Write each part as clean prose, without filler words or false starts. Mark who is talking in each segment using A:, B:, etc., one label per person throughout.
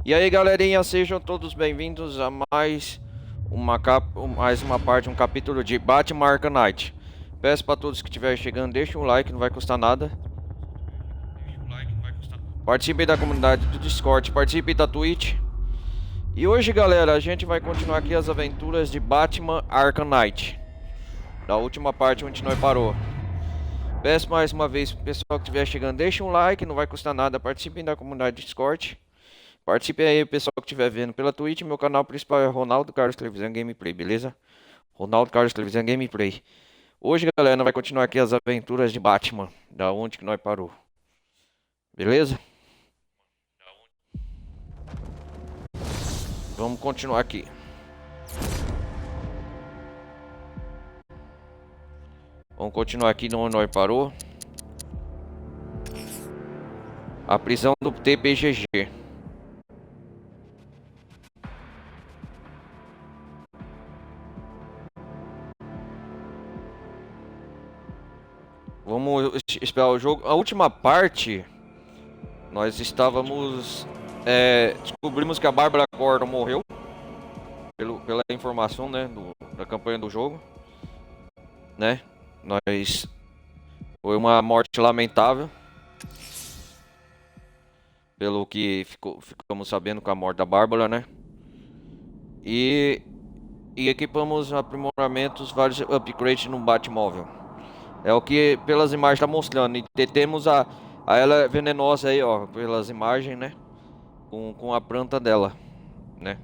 A: E aí, galerinha, sejam todos bem-vindos a mais uma parte, um capítulo de Batman Arkham Knight. Peço para todos que estiverem chegando, deixem um like, não vai custar nada. Participem da comunidade do Discord, participem da Twitch. E hoje, galera, a gente vai continuar aqui as aventuras de Batman Arkham Knight, da última parte onde nós parou. Peço mais uma vez pro pessoal que estiver chegando, deixem um like, não vai custar nada, participem da comunidade do Discord. Participe aí, pessoal que estiver vendo pela Twitch. Meu canal principal é Ronaldo Carlos Televisão Gameplay, beleza? Ronaldo Carlos Televisão Gameplay. Hoje, galera, nós vai continuar aqui as aventuras de Batman, da onde que nós parou. Beleza? Vamos continuar aqui. Vamos continuar aqui onde nós parou. A prisão do TPGG. Vamos esperar o jogo. A última parte, nós estávamos... descobrimos que a Bárbara Gordon morreu. Pela informação, né, da campanha do jogo. Né? Foi uma morte lamentável. Pelo que ficamos sabendo com a morte da Bárbara, né? E equipamos aprimoramentos, vários upgrades no Batmóvel. É o que pelas imagens está mostrando. E detemos a ela venenosa aí, ó, pelas imagens, né? Com a planta dela, né?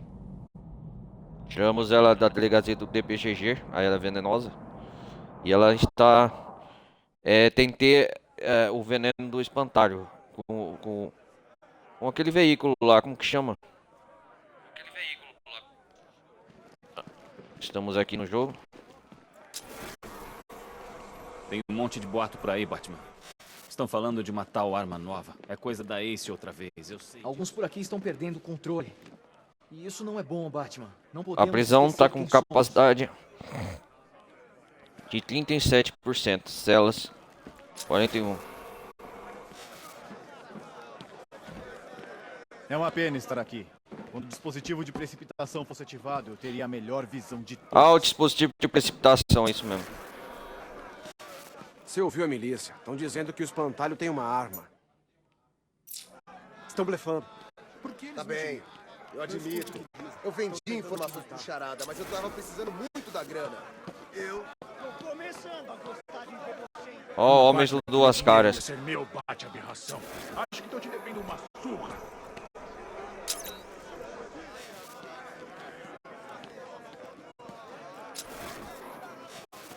A: Tiramos ela da delegacia do DPGG, a ela venenosa. E ela está... tem que ter o veneno do espantalho. Com aquele veículo lá, como que chama? Estamos aqui no jogo.
B: Tem um monte de boato por aí, Batman. Estão falando de uma tal arma nova. É coisa da Ace outra vez, eu sei.
C: Alguns por aqui estão perdendo o controle. E isso não é bom, Batman. Não
A: A
C: podemos
A: prisão está
C: esquecer
A: com
C: quem somos.
A: capacidade de 37%. Celas 41.
D: É uma pena estar aqui. Quando o dispositivo de precipitação fosse ativado, eu teria a melhor visão de todos.
A: Ah, o dispositivo de precipitação, isso mesmo.
E: Você ouviu a milícia? Estão dizendo que o espantalho tem uma arma. Estão blefando.
D: Por que eles
F: Tá bem, eu admito. Eu vendi informações pro Charada, mas eu tava precisando muito da grana. Eu...
D: Tô começando a gostar de ver você.
A: Ó, homens do duas caras.
D: Esse é meu bate-aberração. Acho que tô te devendo uma surra.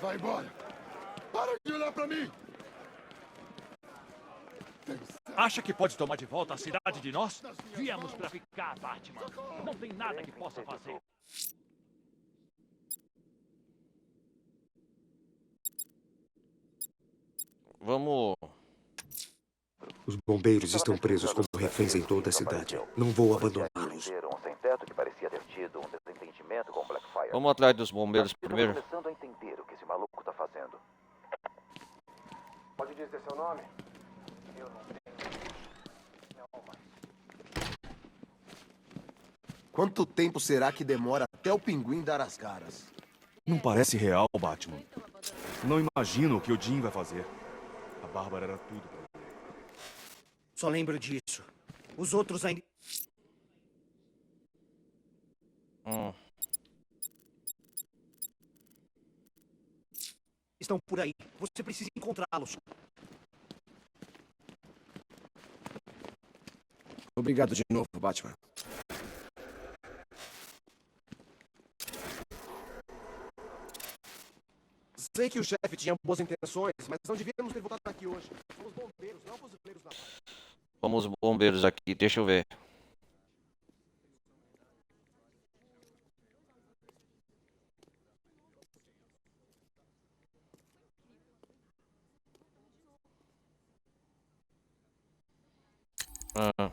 D: Vai embora. Para de olhar pra mim.
G: Acha que pode tomar de volta a cidade de nós? Viemos pra ficar, Batman. Não tem nada que possa fazer.
A: Vamos...
H: Os bombeiros estão presos como reféns em toda a cidade. Não vou abandoná-los.
I: Um sem-teto que parecia ter tido um desentendimento com Blackfire.
A: Vamos atrás dos bombeiros primeiro.
I: Estou começando a entender o que esse maluco tá fazendo.
E: Pode dizer seu nome? Eu não tenho.
F: Quanto tempo será que demora até o pinguim dar as caras?
D: Não parece real, Batman. Não imagino o que o Jim vai fazer. A Bárbara era tudo pra ele.
C: Só lembro disso. Os outros ainda... estão por aí. Você precisa encontrá-los.
E: Obrigado de novo, Batman. Sei que o chefe tinha boas intenções, mas não devíamos ter voltado aqui hoje. Somos bombeiros, não fuzileiros da...
A: Vamos bombeiros aqui, deixa eu ver. Ah.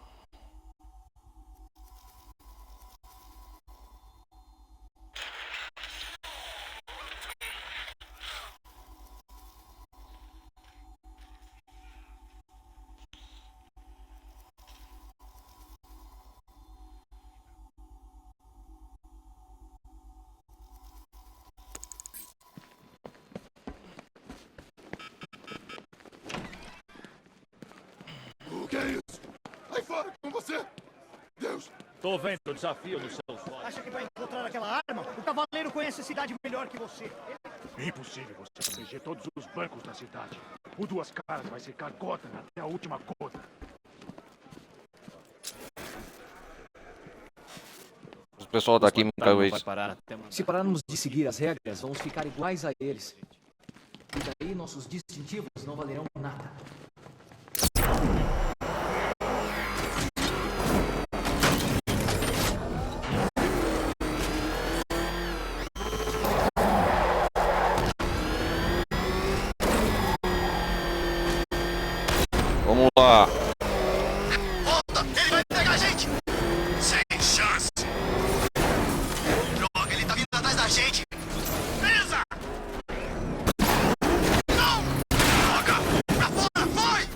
G: Tô vendo o desafio nos seus olhos.
C: Acha que vai encontrar aquela arma? O cavaleiro conhece a cidade melhor que você.
G: Impossível você proteger todos os bancos da cidade. O Duas Caras vai secar Gotham até a última gota.
A: O pessoal daqui me caiu isso.
C: Se pararmos de seguir as regras, vamos ficar iguais a eles. E daí nossos distintivos não valerão nada.
A: Vamos lá.
F: Volta! Ele vai pegar a gente! Sem chance! Droga, ele tá vindo atrás da gente! Pisa! Não! Droga! Pra fora! Vai!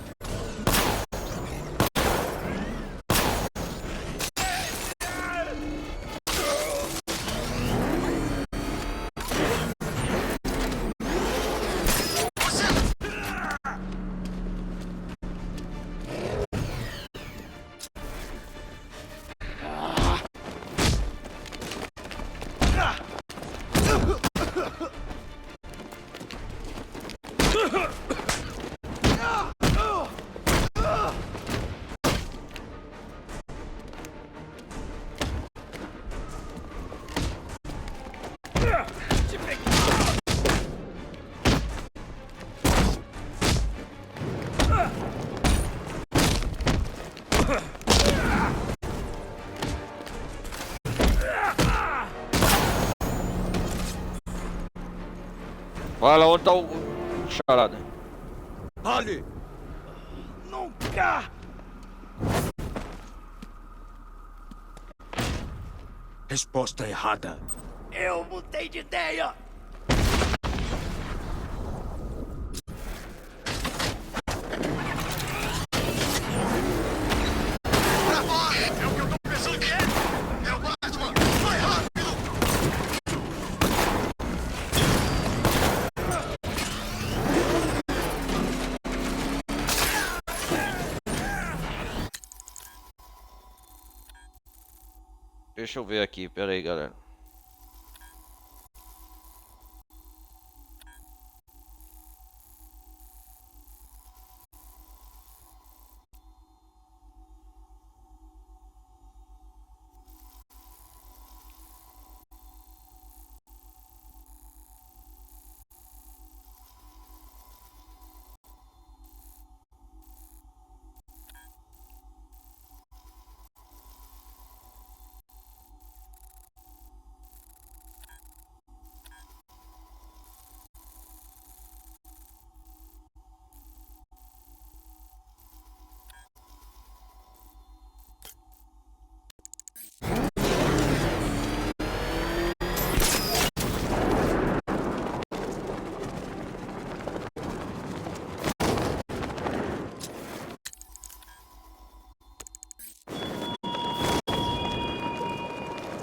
A: Vai lá, onde tá o charada?
E: Ali!
G: Nunca!
H: Resposta errada.
G: Eu mudei de ideia!
F: Pra fora! É o que eu tô pensando que é! É o Batman! Vai rápido!
A: Deixa eu ver aqui, pera aí, galera.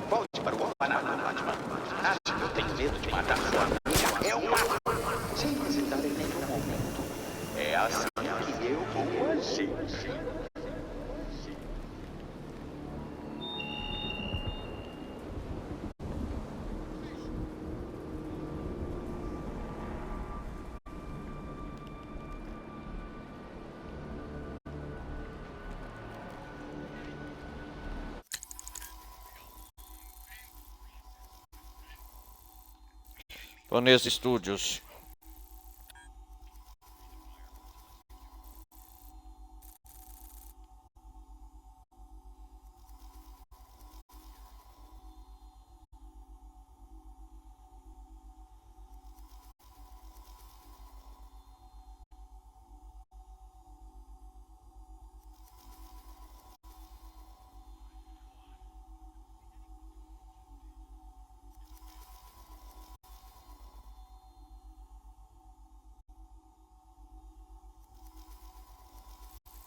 I: Volte para o orfanato, Batman. Acho que eu tenho medo de matar sua amiga. Eu mato, sem hesitar em nenhum momento. É assim que eu vou agir.
A: Vanessa Studios.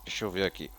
A: Deixa eu ver aqui.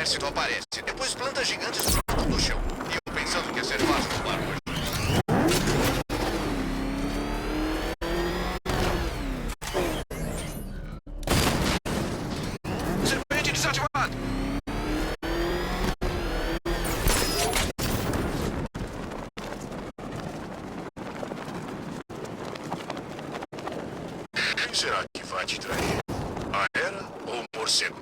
F: exército aparece. Depois plantas gigantes brotam do chão. E eu pensando que ia ser fácil roubar hoje. Serpente desativado. Quem será que vai te trair? A Era ou o morcego?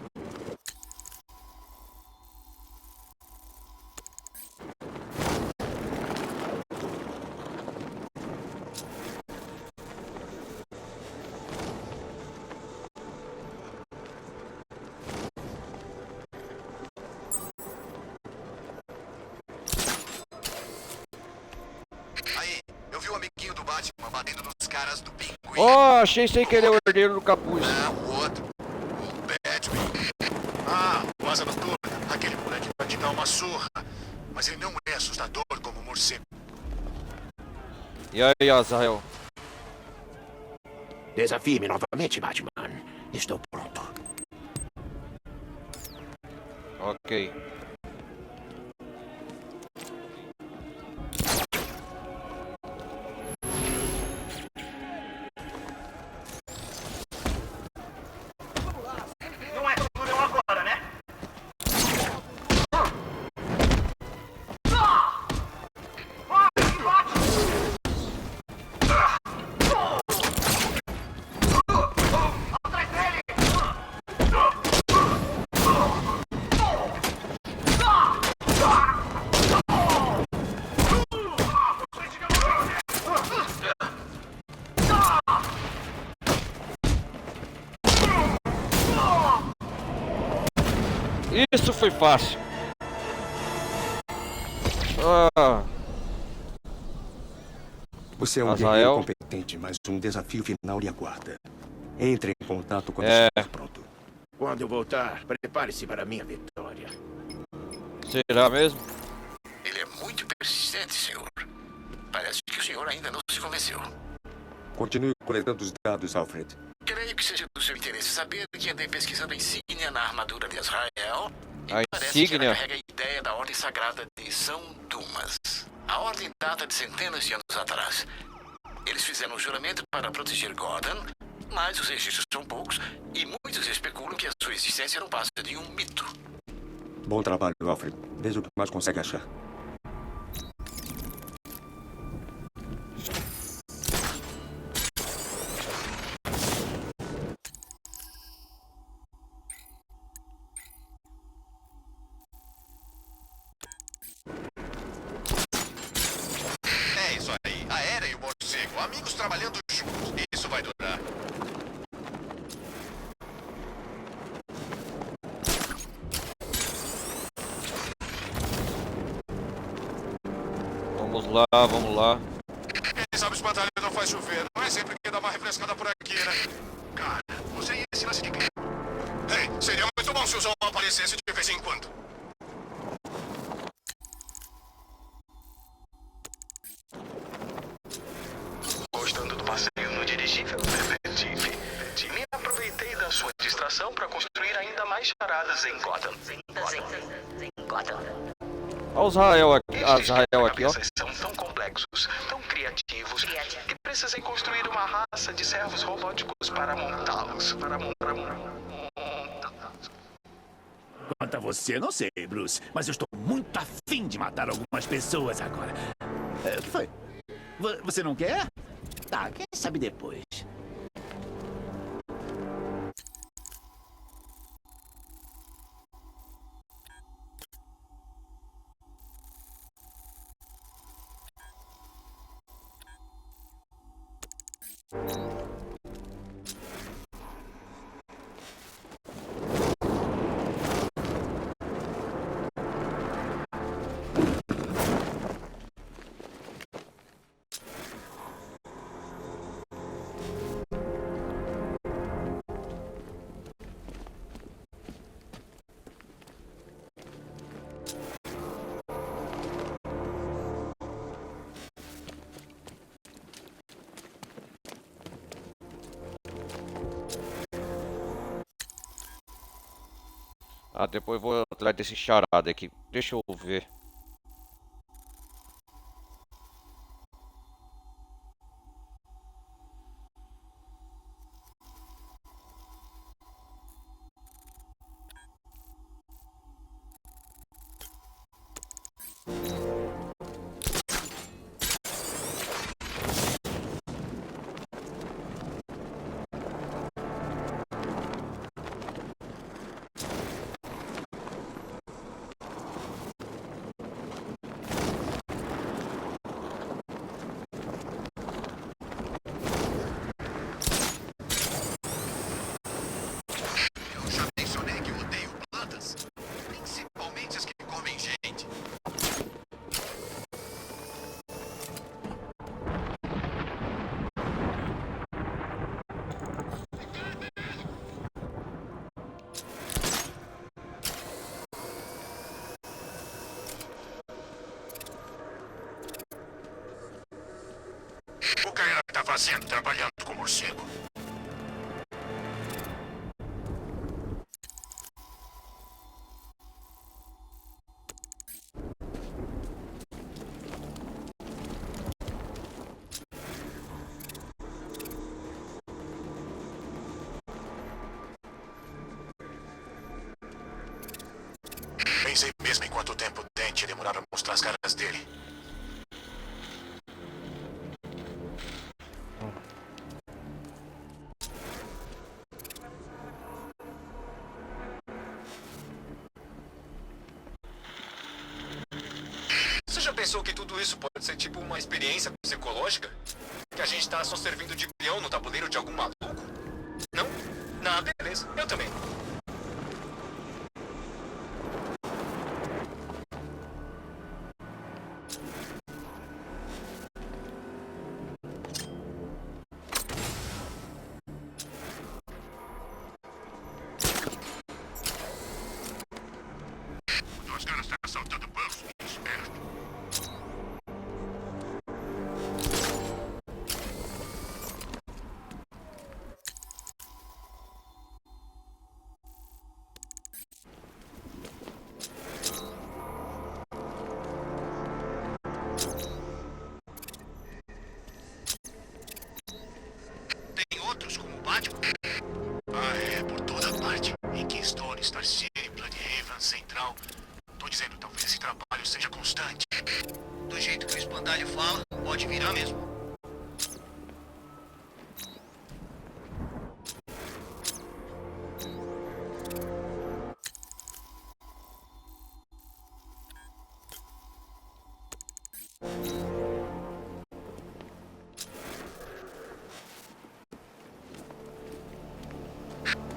F: Aí, eu vi o amiguinho do Batman batendo nos caras do pinguim.
A: Oh, achei sem querer o herdeiro do capuz.
F: Ah, o outro. O Batman. Ah, o Asa Noturna. Aquele moleque vai te dar uma surra. Mas ele não é assustador como o morcego.
A: E aí, Azrael?
J: Desafie-me novamente, Batman. Estou pronto.
A: Ok.
I: Não é tudo agora, né? Atrás dele!
A: Isso foi fácil. Ah,
H: Você é um
A: Azrael?
H: guerreiro competente, mas um desafio final lhe aguarda. Entre em contato quando
A: É.
H: estiver pronto.
J: Quando eu voltar, prepare-se para a minha vitória.
A: será mesmo?
J: Ele é muito persistente, senhor. Parece que o senhor ainda não se convenceu.
H: Continue coletando os dados, Alfred.
J: Creio que seja do seu interesse saber que andei pesquisando a insígnia na armadura de Azrael. E
A: A
J: parece que
A: insígnia?
J: ela carrega a ideia da Ordem Sagrada de São Dumas. A ordem data de centenas de anos atrás. Eles fizeram um juramento para proteger Gotham, mas os registros são poucos e muitos especulam que a sua existência não passa de um mito.
H: Bom trabalho, Alfred. Veja o que mais consegue achar.
F: É isso aí. A Era e o morcego. Amigos trabalhando juntos. Isso vai durar.
A: Vamos lá, vamos lá.
F: Quem sabe os batalhas não faz chover. Não é sempre que dá uma refrescada por aqui, né? Cara, você ia esse lance de... Ei, seria muito bom se o João aparecesse de vez em quando.
I: Gostando do passeio no dirigível, detetive? Me aproveitei da sua distração para construir ainda mais charadas em Gotham.
A: Olha o Azrael aqui, Azrael aqui, ó.
I: Esses são tão complexos, tão criativos, que precisei construir uma raça de servos robóticos para montá-los.
J: Quanto a você, não sei, Bruce, mas eu estou muito afim de matar algumas pessoas agora. O que foi? Você não quer? Tá, quem sabe depois.
A: Ah, depois eu vou atrás desse charada aqui. Deixa eu ver.
F: Eu já mencionei que eu odeio plantas, principalmente as que comem gente. O que ela tá fazendo trabalhando com morcego? Pensei mesmo em quanto tempo o Dente ia demorar pra mostrar as caras dele. Você já pensou que tudo isso pode ser tipo uma experiência psicológica? Que a gente tá só servindo de peão no tabuleiro de algum maluco? Não? Não, beleza. Eu também. Os caras estão assaltando bancos, esperto. Tem outros como o Batman? Ah, é, por toda parte. Em Keystone, Star City, Bloodhaven, Central. Tô dizendo, talvez esse trabalho seja constante. Do jeito que o Espandalho fala, pode virar mesmo.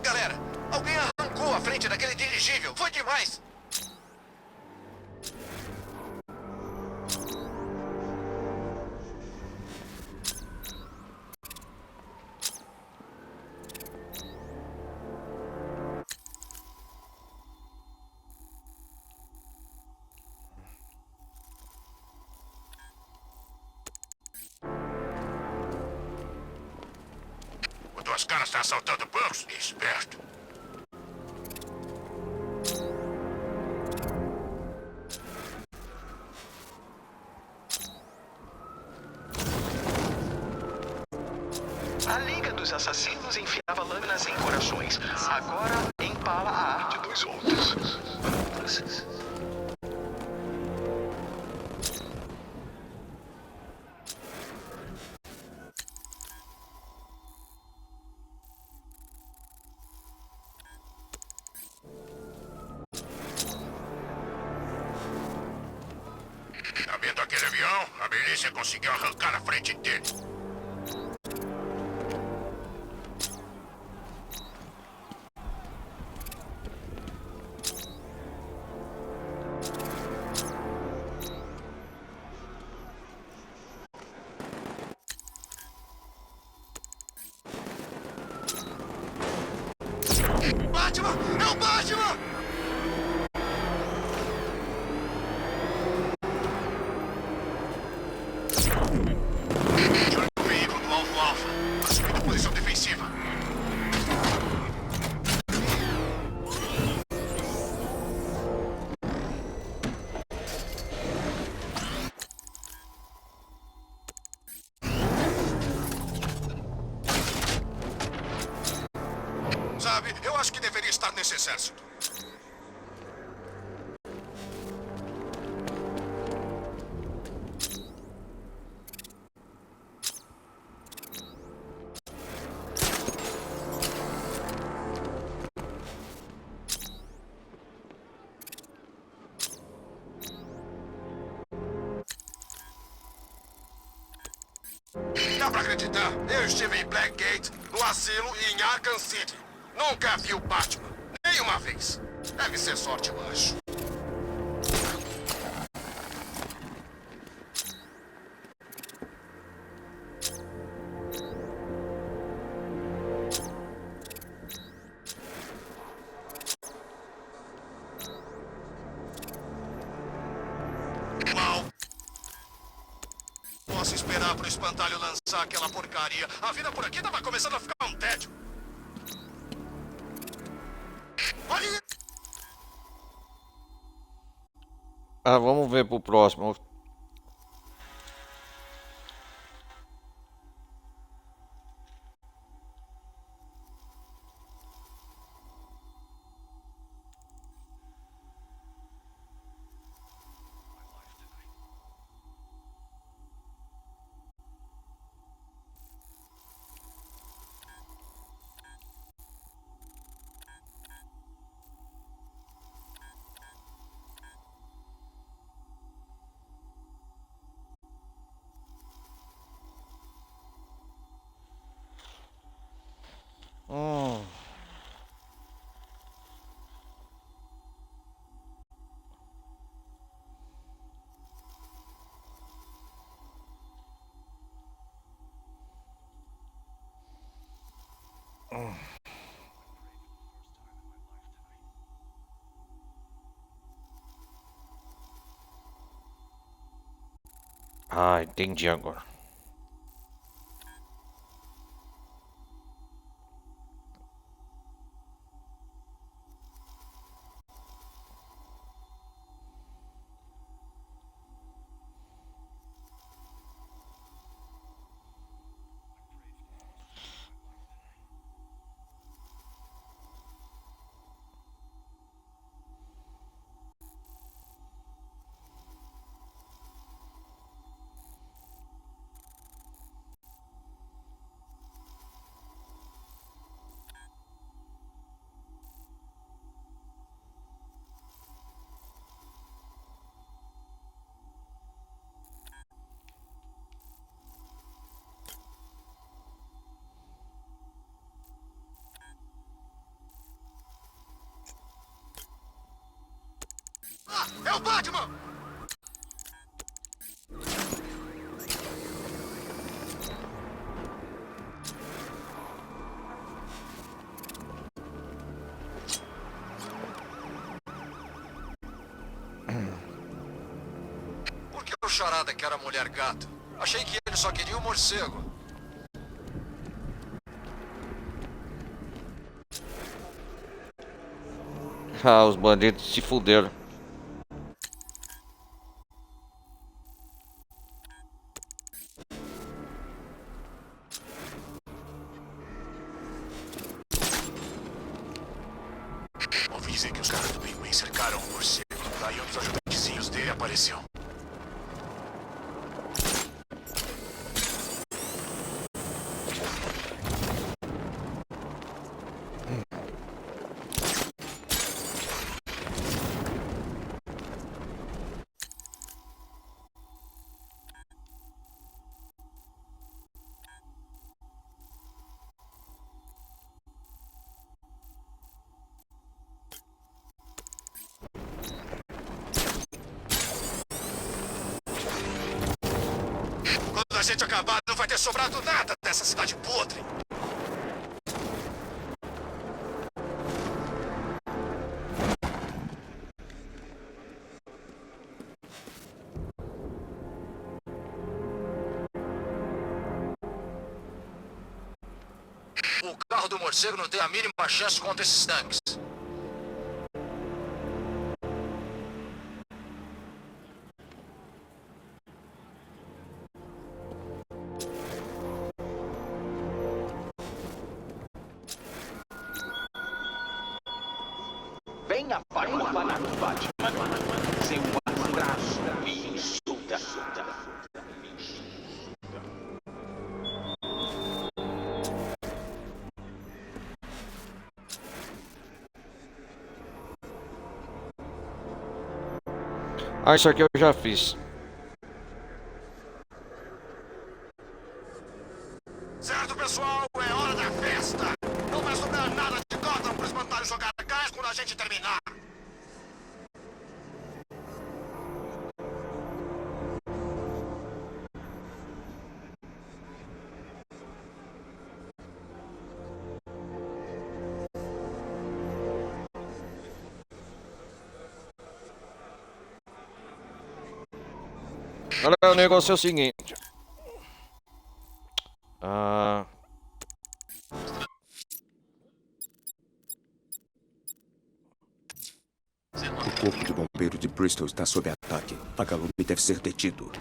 F: Galera, alguém arrancou a frente daquele dirigível. Foi demais. O Duas Caras está assaltando bancos? Esperto.
I: A Liga dos Assassinos enfiava lâminas em corações. Agora empala a arte dos outros.
F: Tá vendo aquele avião? A milícia conseguiu arrancar a frente dele. Batman! É o Batman! De olho no veículo do alvo Alpha. Assumindo posição defensiva. Eu acho que deveria estar nesse exército. Dá pra acreditar? Eu estive em Blackgate, no asilo e em Arkham City. Nunca vi o Batman. Nem uma vez. Deve ser sorte, eu acho. Mal posso esperar pro espantalho lançar aquela porcaria. A vida por aqui tava começando a ficar um tédio. Olha!
A: Ah, vamos ver pro próximo. Hum. Ah, entendi agora.
F: Ah, é o Batman! Por que o Charada quer a mulher gato? Achei que ele só queria o morcego.
A: Ah, os bandidos se fuderam.
F: Ouvi dizer que os caras do Pinguim cercaram o morcego. Daí um dos ajudantezinhos dele apareceu. Quando a gente acabar, não vai ter sobrado nada dessa cidade podre. O carro do morcego não tem a mínima chance contra esses tanques.
I: Venha para o Banana Batman. Seu abraço me insulta.
A: Ah, isso aqui eu já fiz.
F: Certo, pessoal, é hora da festa. Não vai sobrar nada de Gotham para espantar e jogar gás quando a gente terminar.
A: Galera, o negócio é o seguinte.
H: O corpo de bombeiro de Bristol está sob ataque. Vagalume deve ser detido.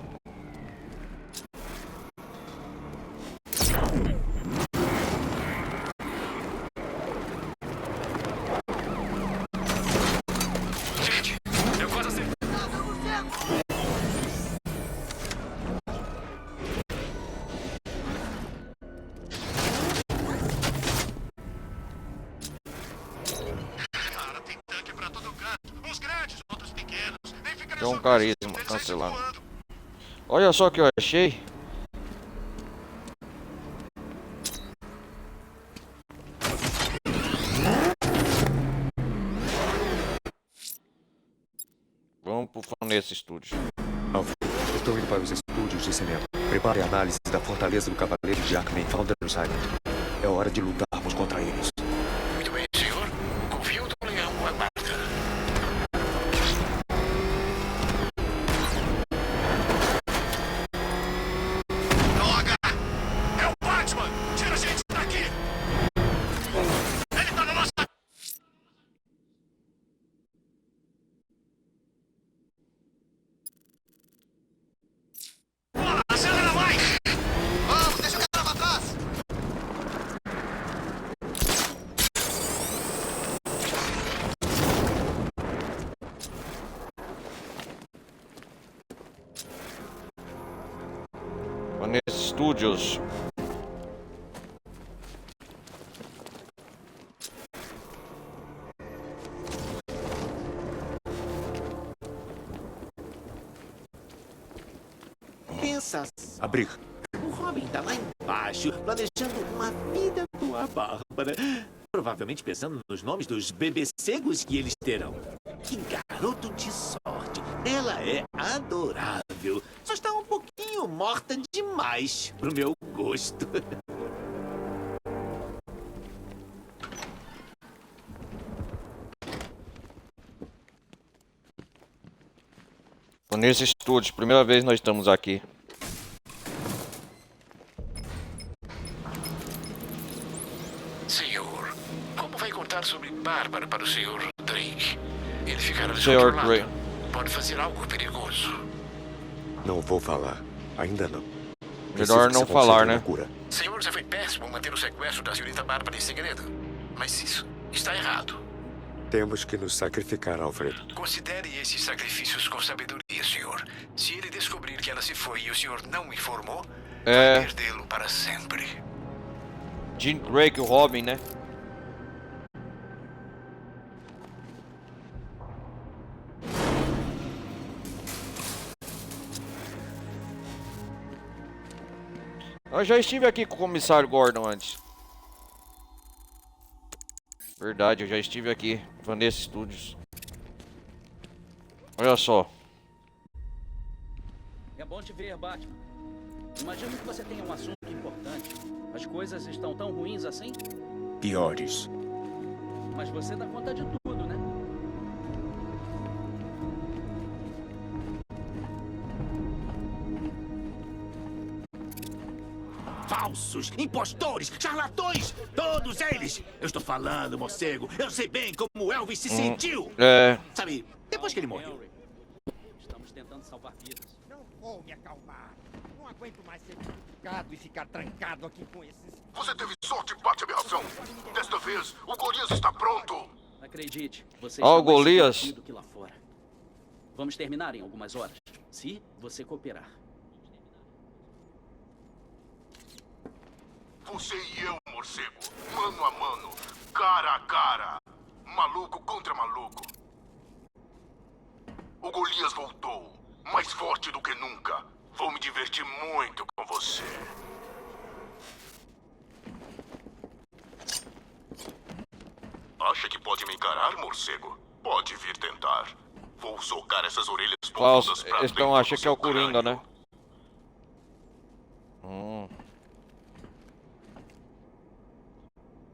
J: Gente, eu quase acertei.
F: Cara, tem tanque pra todo canto. Uns grandes, outros pequenos. Nem fica
A: Tem um carisma cancelado. Olha só o que eu achei. Vamos pro Fanesse Studios.
H: Alfred, estou indo para os estúdios de cinema. Prepare a análise da fortaleza do Cavaleiro de Arkham em Founders Island. É hora de lutarmos contra eles.
J: Muito bem, senhor. Confio do leão aguarda.
F: Droga! É o Batman! Tira a gente daqui! Ele tá na nossa... Bora, acelera mais! Vamos, deixa o cara pra trás!
A: Fanesse Studios.
K: Pensa,
H: Abrir.
K: o Robin tá lá embaixo, planejando uma vida com a Bárbara. Provavelmente pensando nos nomes dos bebecegos que eles terão. Que garoto de sorte. Ela é adorável. Só está um pouquinho morta demais pro meu gosto.
A: Fanesse Studios, primeira vez nós estamos aqui.
J: Senhor, como vai contar sobre Bárbara para o senhor Drake? Ele ficará
A: Senhor
J: descontrolado.
A: Drake.
J: Pode fazer algo perigoso.
H: Não vou falar. Ainda não.
A: Melhor não falar, né?
J: Senhor, já foi péssimo manter o sequestro da senhorita Bárbara em segredo. Mas isso está errado.
H: Temos que nos sacrificar, Alfred.
J: Considere esses sacrifícios com sabedoria, senhor. Se ele descobrir que ela se foi e o senhor não informou, vai perdê-lo para sempre.
A: Jim Drake, o Robin, né? Eu já estive aqui com o comissário Gordon antes. Verdade, eu já estive aqui. Fanesse Studios. Olha só.
L: É bom te ver, Batman. Imagino que você tenha um assunto importante. As coisas estão tão ruins assim?
H: Piores.
L: Mas você dá conta de tudo, né?
K: Falsos, impostores, charlatões, todos eles. Eu estou falando, morcego. Eu sei bem como o Elvis se sentiu. Sabe, depois que ele morreu.
L: Estamos tentando salvar vidas.
M: Não vou me acalmar. Não aguento mais ser criticado e ficar trancado aqui com esses...
F: Você teve sorte, Batman. Desta vez, o Golias está pronto.
L: Acredite, você
A: Ó,
L: está
A: o
L: mais
A: Golias.
L: divertido que lá fora. Vamos terminar em algumas horas, se você cooperar.
F: Você e eu, morcego. Mano a mano. Cara a cara. Maluco contra maluco. O Golias voltou. Mais forte do que nunca. Vou me divertir muito com você. Acha que pode me encarar, morcego? Pode vir tentar. Vou socar essas orelhas
A: Klaus,
F: profundas pra
A: eles
F: dentro
A: estão
F: do
A: achando que é
F: seu
A: o Coringa,
F: crânio.
A: né?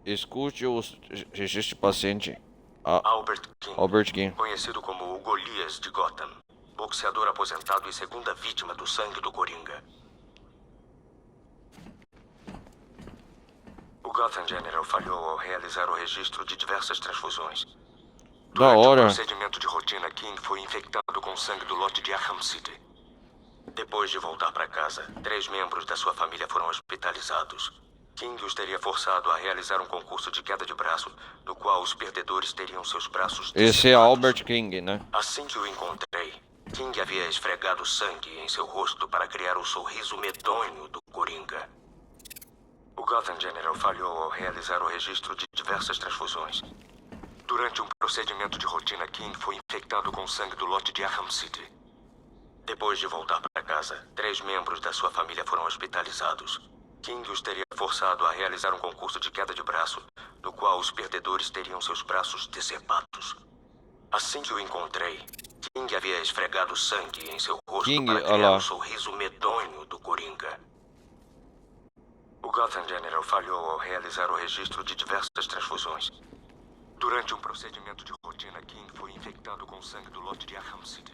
A: Escute os registros de paciente.
N: Albert King,
A: King.
N: conhecido como o Golias de Gotham. Boxeador aposentado e segunda vítima do sangue do Coringa. O Gotham General falhou ao realizar o registro de diversas transfusões.
A: Da hora.
N: O procedimento de rotina, King foi infectado com sangue do lote de Arkham City. Depois de voltar para casa, 3 membros da sua família foram hospitalizados. King os teria forçado a realizar um concurso de queda de braço, no qual os perdedores teriam seus braços
A: Esse é Albert King, né?
N: Assim que o encontrei, King havia esfregado sangue em seu rosto para criar o sorriso medonho do Coringa. O Gotham General falhou ao realizar o registro de diversas transfusões. Durante um procedimento de rotina, King foi infectado com sangue do lote de Arkham City. Depois de voltar para casa, 3 membros da sua família foram hospitalizados. King os teria forçado a realizar um concurso de queda de braço, no qual os perdedores teriam seus braços decepados. Assim que o encontrei, King havia esfregado sangue em seu rosto para criar o sorriso medonho do Coringa. O Gotham General falhou ao realizar o registro de diversas transfusões. Durante um procedimento de rotina, King foi infectado com sangue do lote de Arkham City.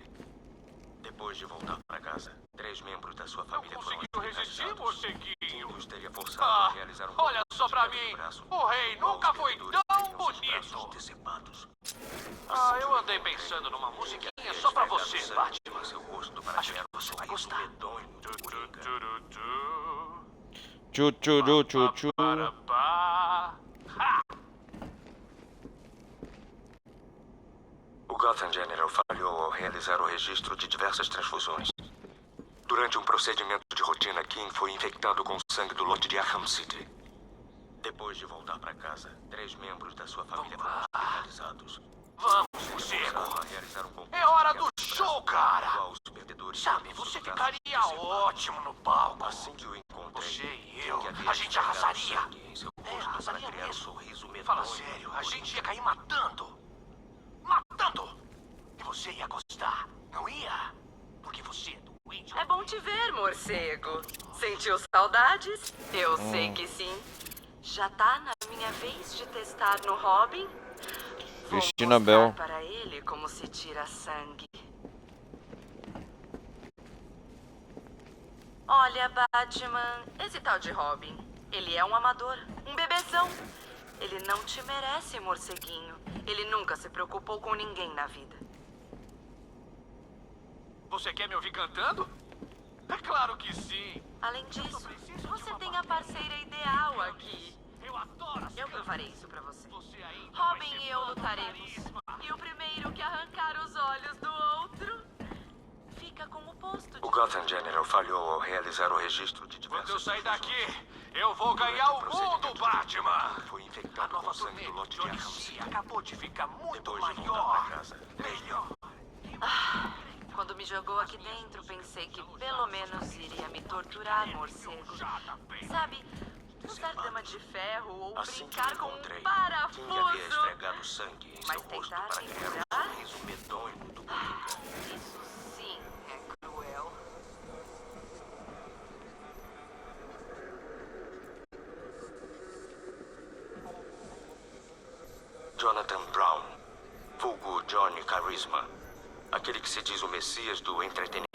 N: Depois de voltar para casa, 3 membros da sua família foram
F: Resistir, morceguinho.
N: King teria forçado a realizar um
F: Olha só pra mim. O rei nunca foi tão bonito. Eu andei pensando numa musiquinha só pra você, Batman. Acho que você vai gostar.
A: Tchu, tchu, tchu, tchu.
N: O Gotham General falhou ao realizar o registro de diversas transfusões. Durante um procedimento de rotina, King foi infectado com sangue do lote de Arkham City. Depois de voltar para casa, 3 membros da sua família foram hospitalizados.
F: Vamos, morcego. É hora do show, cara. Sabe, você ficaria ótimo no palco.
N: Assim que o encontrei,
F: você e eu, a gente arrasaria. Arrasaria mesmo. Fala sério, a gente ia cair matando. E você ia gostar, não ia? Porque você é doente.
O: É bom te ver, morcego. Sentiu saudades? Eu sei que sim. Já tá na minha vez de testar no Robin?
A: Cristina Bell.
O: Para ele como se tira sangue. Olha, Batman, esse tal de Robin, ele é um amador, um bebezão. Ele não te merece, morceguinho. Ele nunca se preocupou com ninguém na vida.
F: Você quer me ouvir cantando? É claro que sim.
O: Além disso, você tem a parceira ideal aqui.
F: Eu adoro a
O: Eu provarei isso pra você. Robin e eu lutaremos. E o primeiro que arrancar os olhos do outro fica com o posto de...
N: O Gotham General falhou ao realizar o registro de diversas...
F: Quando eu sair daqui, eu vou ganhar o mundo, Batman!
N: Foi infectado com sangue do lote de Arkham City.
F: Acabou de ficar muito
N: Depois de
F: maior.
N: voltar pra casa.
F: Melhor.
O: Quando me jogou aqui dentro, pensei que pelo menos iria me torturar, morcego. Sabe, usar dama de ferro ou brincar com um
N: King
O: parafuso.
N: havia esfregado sangue em
O: Mas
N: seu rosto
O: tentar
N: para
O: me
N: criar um
O: curar?
N: sorriso medonho do Coringa.
O: Isso sim é cruel.
N: Jonathan Brown, vulgo Johnny Charisma, aquele que se diz o Messias do entretenimento.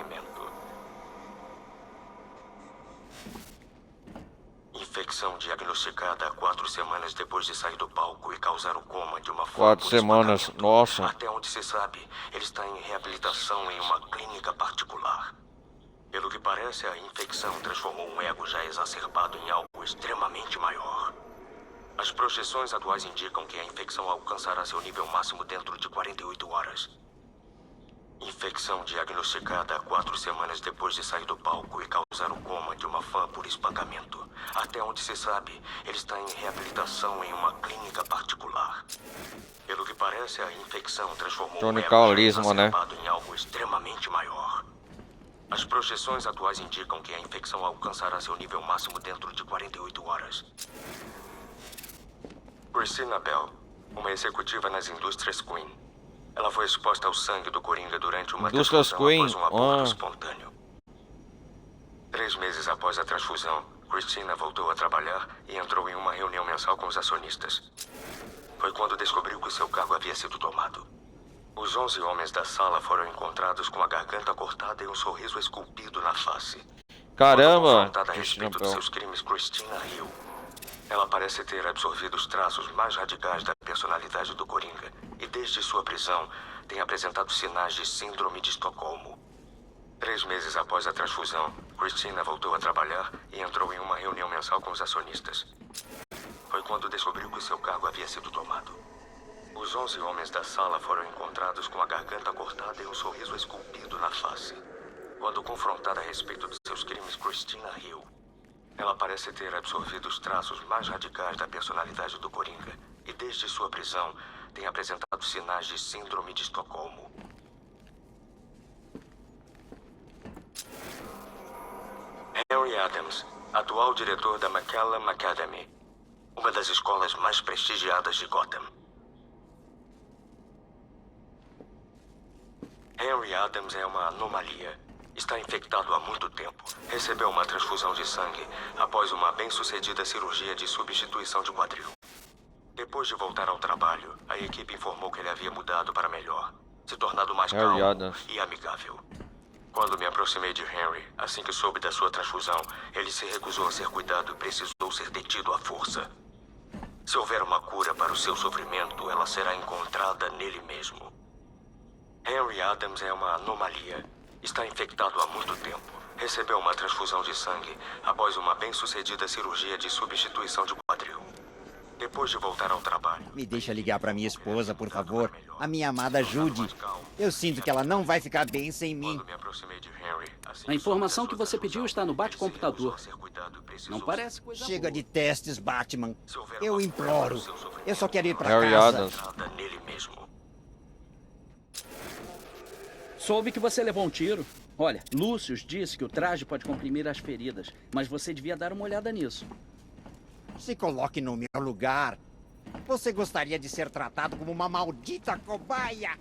N: Infecção diagnosticada 4 semanas depois de sair do palco e causar o coma de uma forma.
A: 4 semanas, nossa.
N: Até onde se sabe, ele está em reabilitação em uma clínica particular. Pelo que parece, a infecção transformou um ego já exacerbado em algo extremamente maior. As projeções atuais indicam que a infecção alcançará seu nível máximo dentro de 48 horas. Infecção diagnosticada 4 semanas depois de sair do palco e causar o coma de uma fã por espancamento. Até onde se sabe, ele está em reabilitação em uma clínica particular. Pelo que parece, a infecção transformou o
A: Tonicalismo, né?
N: em algo extremamente maior. As projeções atuais indicam que a infecção alcançará seu nível máximo dentro de 48 horas. Christina Bell, uma executiva nas indústrias Queen. Ela foi exposta ao sangue do Coringa durante uma
A: Indústrias
N: transfusão
A: Queen?
N: após um aborto espontâneo. 3 meses após a transfusão, Christina voltou a trabalhar e entrou em uma reunião mensal com os acionistas. Foi quando descobriu que seu cargo havia sido tomado. Os 11 homens da sala foram encontrados com a garganta cortada e um sorriso esculpido na face.
A: Caramba!
N: Quando confrontada a respeito de seus crimes, Christina riu. Ela parece ter absorvido os traços mais radicais da personalidade do Coringa e desde sua prisão tem apresentado sinais de síndrome de Estocolmo. 3 meses após a transfusão, Christina voltou a trabalhar e entrou em uma reunião mensal com os acionistas. Foi quando descobriu que seu cargo havia sido tomado. Os 11 homens da sala foram encontrados com a garganta cortada e um sorriso esculpido na face. Quando confrontada a respeito de seus crimes, Christina riu. Ela parece ter absorvido os traços mais radicais da personalidade do Coringa e desde sua prisão tem apresentado sinais de síndrome de Estocolmo. Henry Adams, atual diretor da McCallum Academy, uma das escolas mais prestigiadas de Gotham. Henry Adams é uma anomalia. Está infectado há muito tempo. Recebeu uma transfusão de sangue após uma bem-sucedida cirurgia de substituição de quadril. Depois de voltar ao trabalho, a equipe informou que ele havia mudado para melhor, se tornado mais calmo e amigável. Quando me aproximei de Henry, assim que soube da sua transfusão, ele se recusou a ser cuidado e precisou ser detido à força. Se houver uma cura para o seu sofrimento, ela será encontrada nele mesmo. Henry Adams é uma anomalia. Está infectado há muito tempo. Recebeu uma transfusão de sangue após uma bem-sucedida cirurgia de substituição de quadril. Depois de voltar ao trabalho...
M: Me deixa ligar pra minha esposa, por favor. A minha amada Judy. Eu sinto que ela não vai ficar bem sem mim.
L: A informação que você pediu está no bate-computador. Não parece coisa
M: Chega
L: boa.
M: de testes, Batman. Eu imploro. Eu só quero ir pra
A: Henry
M: casa.
A: Adams.
L: Soube que você levou um tiro. Olha, Lucius disse que o traje pode comprimir as feridas, mas você devia dar uma olhada nisso.
M: Se coloque no meu lugar. Você gostaria de ser tratado como uma maldita cobaia?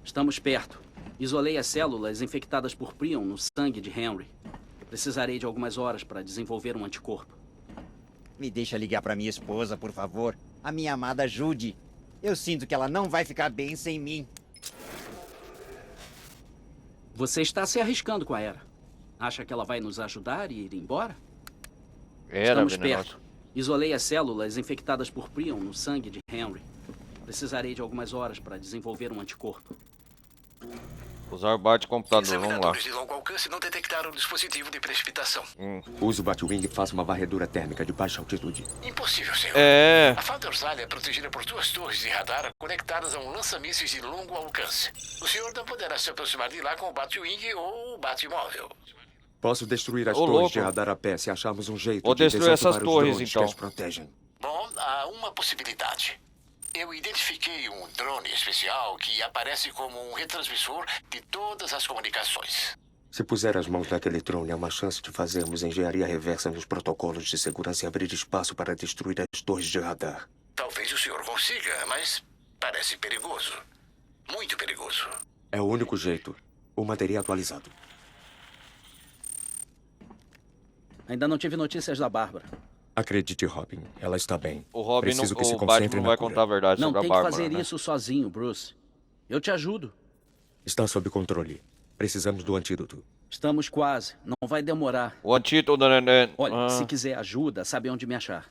L: Estamos perto. Isolei as células infectadas por Prion no sangue de Henry. Precisarei de algumas horas para desenvolver um anticorpo.
M: Me deixa ligar pra minha esposa, por favor. A minha amada Judy. Eu sinto que ela não vai ficar bem sem mim.
L: Você está se arriscando com a Era. Acha que ela vai nos ajudar e ir embora?
A: Era
L: Estamos perto. Isolei as células infectadas por Prion no sangue de Henry. Precisarei de algumas horas para desenvolver um anticorpo.
A: Usar o bate-computador, vamos lá.
J: Examinadores de longo alcance não detectaram o dispositivo de precipitação.
H: Use o Batwing e faça uma varredura térmica de baixa altitude.
J: Impossível, senhor.
A: É.
J: A Founders Isle é protegida por 2 torres de radar conectadas a um lança-mísseis de longo alcance. O senhor não poderá se aproximar de lá com o Batwing ou o Batmóvel.
H: Posso destruir as
A: Ô,
H: torres
A: louco.
H: de radar a pé se acharmos um jeito
A: Vou
H: de
A: destruir essas
H: desativar os
A: torres,
H: drones
A: então.
H: que as protegem.
J: Bom, há uma possibilidade. Eu identifiquei um drone especial que aparece como um retransmissor de todas as comunicações.
H: Se puser as mãos naquele drone, há uma chance de fazermos engenharia reversa nos protocolos de segurança e abrir espaço para destruir as torres de radar.
J: Talvez o senhor consiga, mas parece perigoso. Muito perigoso.
H: É o único jeito. O material atualizado.
L: Ainda não tive notícias da Bárbara.
H: Acredite, Robin. Ela está bem.
A: O Robin não,
H: Preciso que se
A: o
H: concentre
A: Batman não
H: na
A: vai
H: cura.
A: contar a verdade
L: Não
A: sobre a
L: tem que
A: Bárbara,
L: fazer
A: né?
L: isso sozinho, Bruce. Eu te ajudo.
H: Está sob controle. Precisamos do antídoto.
L: Estamos quase. Não vai demorar.
A: O antídoto, né?
L: Olha, se quiser ajuda, sabe onde me achar.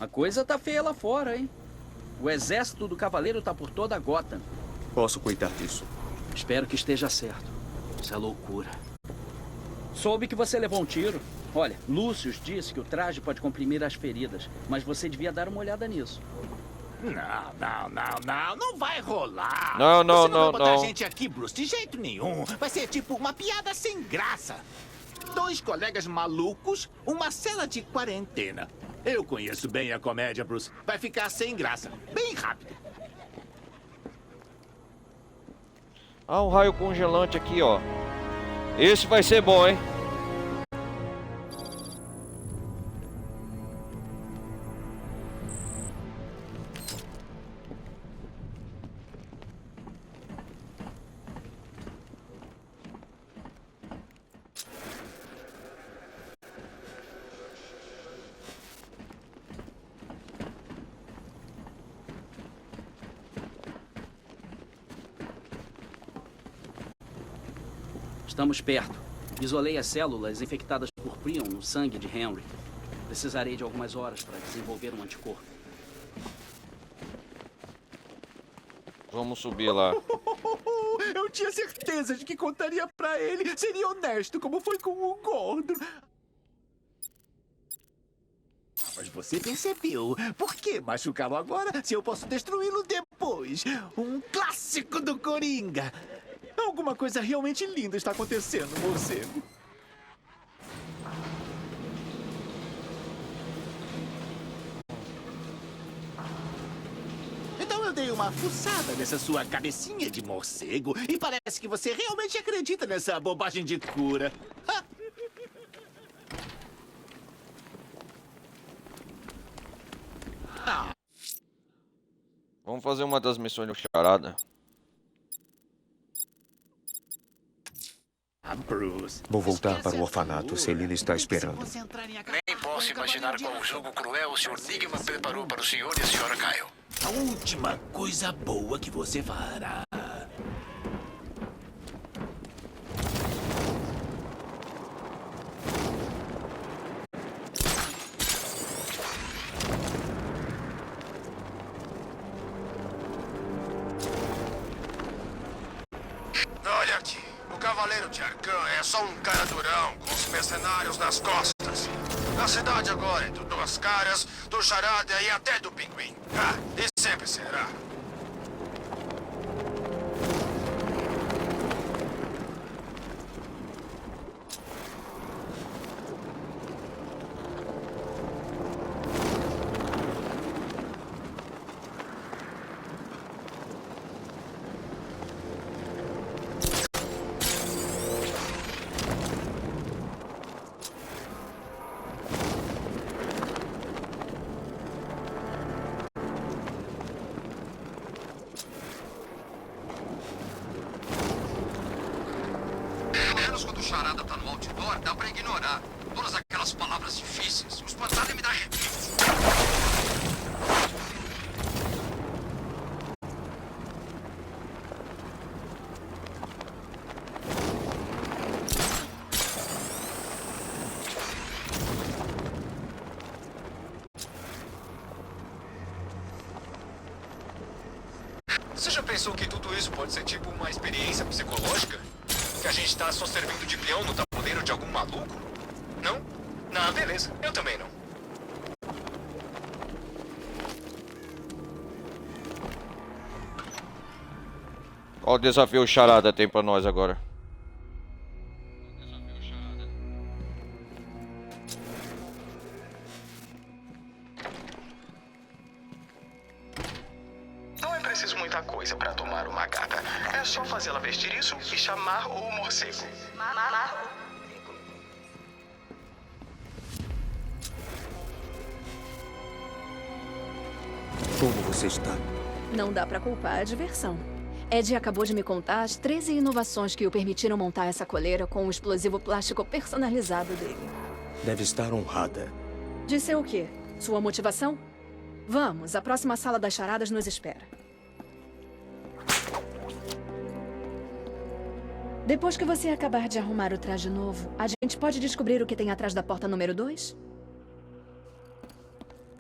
L: A coisa tá feia lá fora, hein? O exército do Cavaleiro tá por toda a Gotham.
H: Posso cuidar disso.
L: Espero que esteja certo. Isso é loucura. Soube que você levou um tiro. Olha, Lucius disse que o traje pode comprimir as feridas, mas você devia dar uma olhada nisso.
K: Não vai rolar.
A: Não,
K: Você não vai botar
A: não.
K: a gente aqui, Bruce, de jeito nenhum. Vai ser tipo uma piada sem graça. 2 colegas malucos, uma cela de quarentena. Eu conheço bem a comédia, Bruce. Vai ficar sem graça, bem rápido.
A: Ah, um raio congelante aqui, ó. Esse vai ser bom, hein?
L: Estamos perto. Isolei as células infectadas por Prion no sangue de Henry. Precisarei de algumas horas para desenvolver um anticorpo.
A: Vamos subir lá.
K: Eu tinha certeza de que contaria pra ele. Seria honesto, como foi com o Gordon. Mas você percebeu. Por que machucá-lo agora se eu posso destruí-lo depois? Um clássico do Coringa. Alguma coisa realmente linda está acontecendo, morcego. Então eu dei uma fuçada nessa sua cabecinha de morcego e parece que você realmente acredita nessa bobagem de cura.
A: Vamos fazer uma das missões do Charada.
K: Bruce.
H: Vou voltar para o orfanato. Celina está esperando.
J: Nem posso imaginar qual jogo cruel o Sr. Nigma preparou para o senhor e a senhora Kyle.
K: A última coisa boa que você fará.
F: Olha aqui, o Cavaleiro de Arkham é só um cara durão com os mercenários nas costas. A cidade agora é do Duas Caras, do Charada e até do Pinguim. Ah, e sempre será. Quando o Charada tá no outdoor, dá pra ignorar. Todas aquelas palavras difíceis. Os pantalhões me dá arrepios. Você já pensou que tudo isso pode ser tipo uma experiência psicológica? Que a gente tá só servindo de peão no tabuleiro de algum maluco? Não? Não, beleza. Eu também não.
A: Qual desafio o Charada tem pra nós agora?
N: Não é preciso muita coisa para tomar uma gata. É só fazê-la vestir isso e chamar o morcego.
H: Como você está?
P: Não dá pra culpar a diversão. Ed acabou de me contar as 13 inovações que o permitiram montar essa coleira com o explosivo plástico personalizado dele.
H: Deve estar honrada.
P: Disse o quê? Sua motivação? Vamos, a próxima sala das charadas nos espera. Depois que você acabar de arrumar o traje novo, a gente pode descobrir o que tem atrás da porta número 2?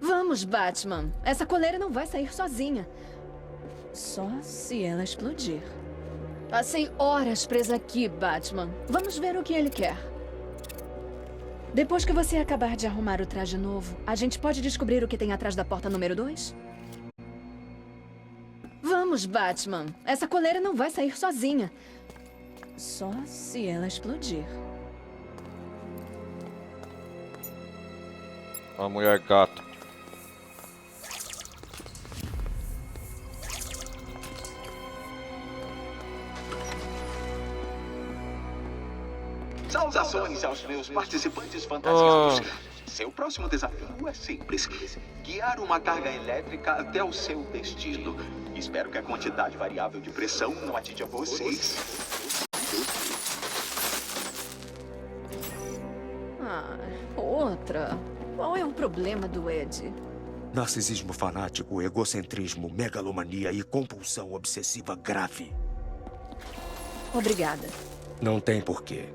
P: Vamos! Vamos, Batman. Essa coleira não vai sair sozinha. Só se ela explodir. Passei horas presa aqui, Batman. Vamos ver o que ele quer. Depois que você acabar de arrumar o traje novo, a gente pode descobrir o que tem atrás da porta número 2? Vamos, Batman. Essa coleira não vai sair sozinha. Só se ela explodir.
A: A mulher gata.
I: Saudações aos meus participantes fantásticos. Seu próximo desafio é simples: guiar uma carga elétrica até o seu destino. Espero que a quantidade variável de pressão não atinja vocês.
P: Outra. Qual é o problema do Ed?
H: Narcisismo fanático, egocentrismo, megalomania e compulsão obsessiva grave.
P: Obrigada.
H: Não tem porquê.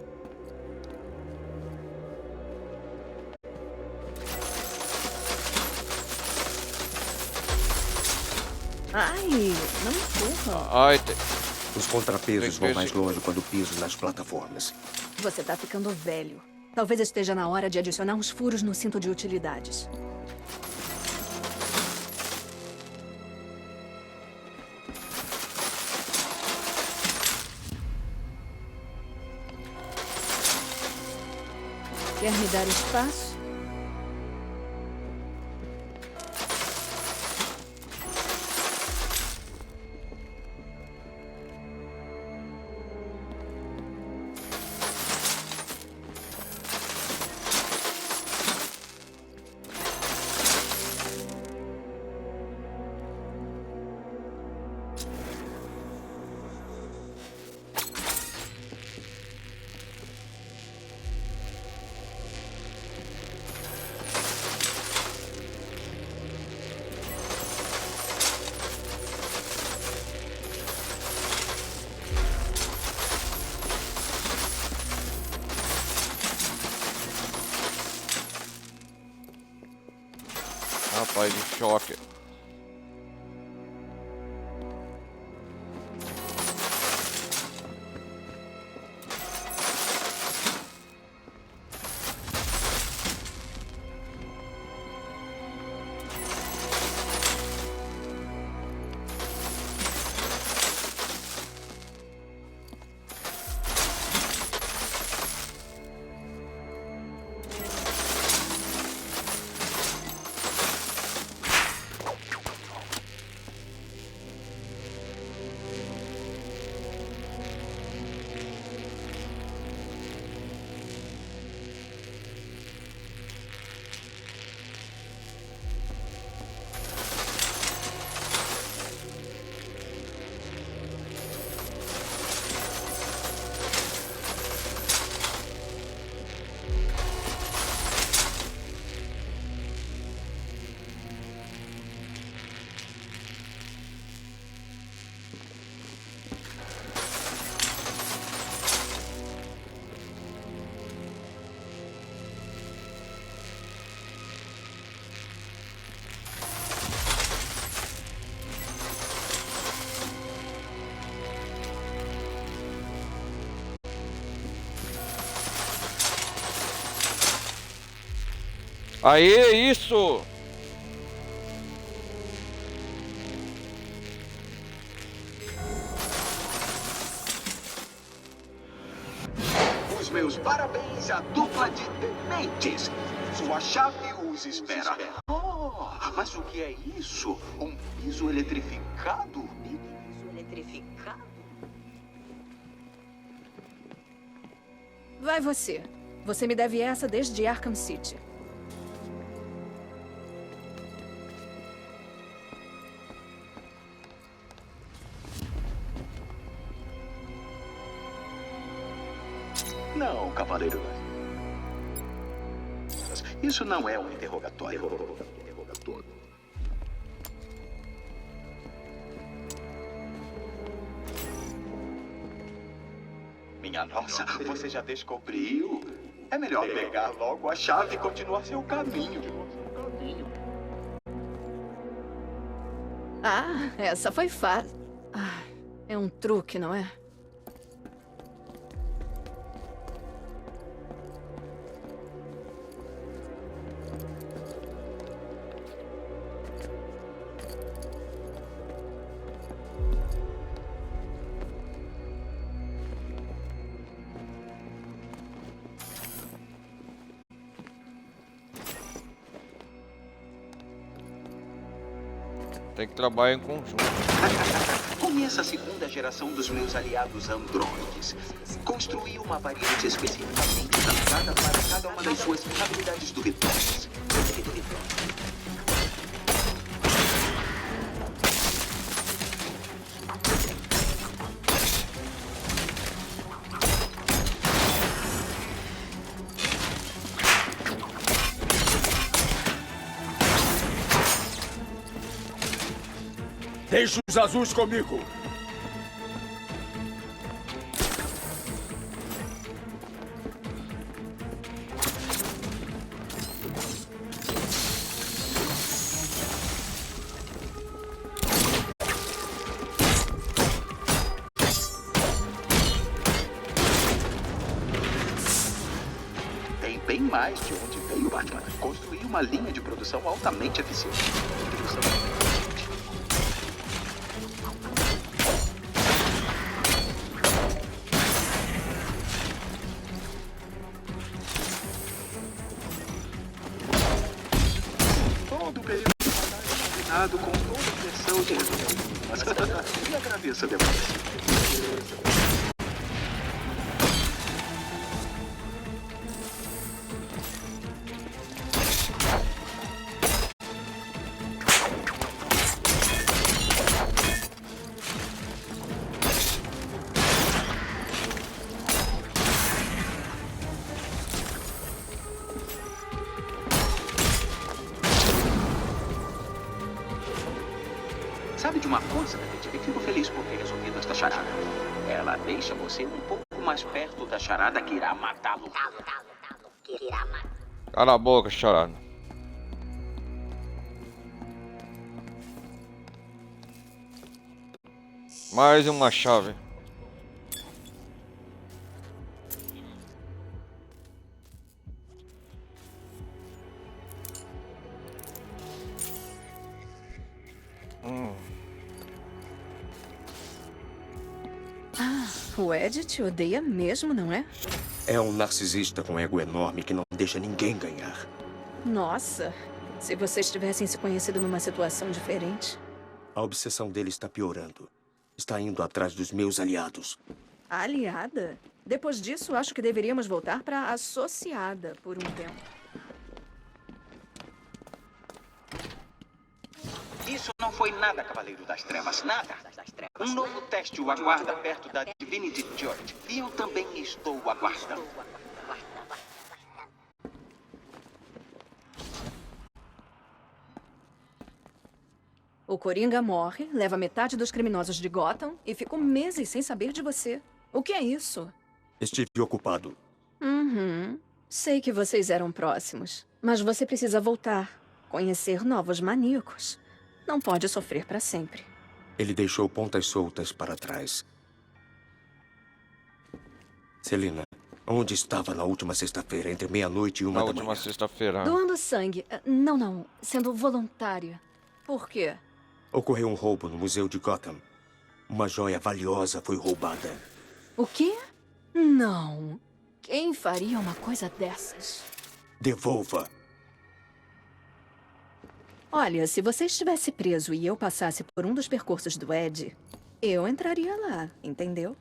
P: Ai, não empurra.
A: Ai,
H: Os contrapesos vão mais longe quando piso nas plataformas.
P: Você tá ficando velho. Talvez esteja na hora de adicionar uns furos no cinto de utilidades. Quer me dar espaço?
A: Rapaz, de choque. Aê, isso!
I: Os meus parabéns à dupla de dementes. Sua chave os espera. Oh, mas o que é isso? Um piso eletrificado? Piso eletrificado?
P: Vai você. Você me deve essa desde Arkham City.
I: Não, cavaleiro. Isso não é um interrogatório. Minha nossa, você já descobriu? É melhor pegar logo a chave e continuar seu caminho.
P: Ah, essa foi fácil. Ah, é um truque, não é?
A: Tem que trabalhar em conjunto.
I: Conheça a segunda geração dos meus aliados androides. Construí uma variante especificamente adaptada para cada uma das suas habilidades duvidosas.
D: Deixe os azuis comigo.
I: Tem bem mais de onde veio, Batman. Construí uma linha de produção altamente eficiente. Todo o período combinado com toda a pressão de e agradeço a democracia. Sabe de uma coisa, detetive? Fico feliz por ter resolvido esta charada. Ela deixa você um pouco mais perto da charada que irá matá-lo.
A: Cala a boca, charada. Mais uma chave.
P: Ah, o Ed te odeia mesmo, não é?
H: É um narcisista com ego enorme que não deixa ninguém ganhar.
P: Nossa, se vocês tivessem se conhecido numa situação diferente.
H: A obsessão dele está piorando. Está indo atrás dos meus aliados.
P: Aliada? Depois disso, acho que deveríamos voltar para associada por um tempo.
I: Isso não foi nada, Cavaleiro das Trevas, nada. Um novo teste o aguarda perto da Divinity Church. E eu também estou aguardando.
P: O Coringa morre, leva metade dos criminosos de Gotham e ficou meses sem saber de você. O que é isso?
H: Estive ocupado.
P: Sei que vocês eram próximos, mas você precisa voltar, conhecer novos maníacos. Não pode sofrer para sempre.
H: Ele deixou pontas soltas para trás. Celina, onde estava na última sexta-feira, entre meia-noite e 1 da manhã?
A: Na última sexta-feira.
P: Doando sangue. Não. Sendo voluntária. Por quê?
H: Ocorreu um roubo no Museu de Gotham. Uma joia valiosa foi roubada.
P: O quê? Não. Quem faria uma coisa dessas?
H: Devolva.
P: Olha, se você estivesse preso e eu passasse por um dos percursos do Ed, eu entraria lá, entendeu?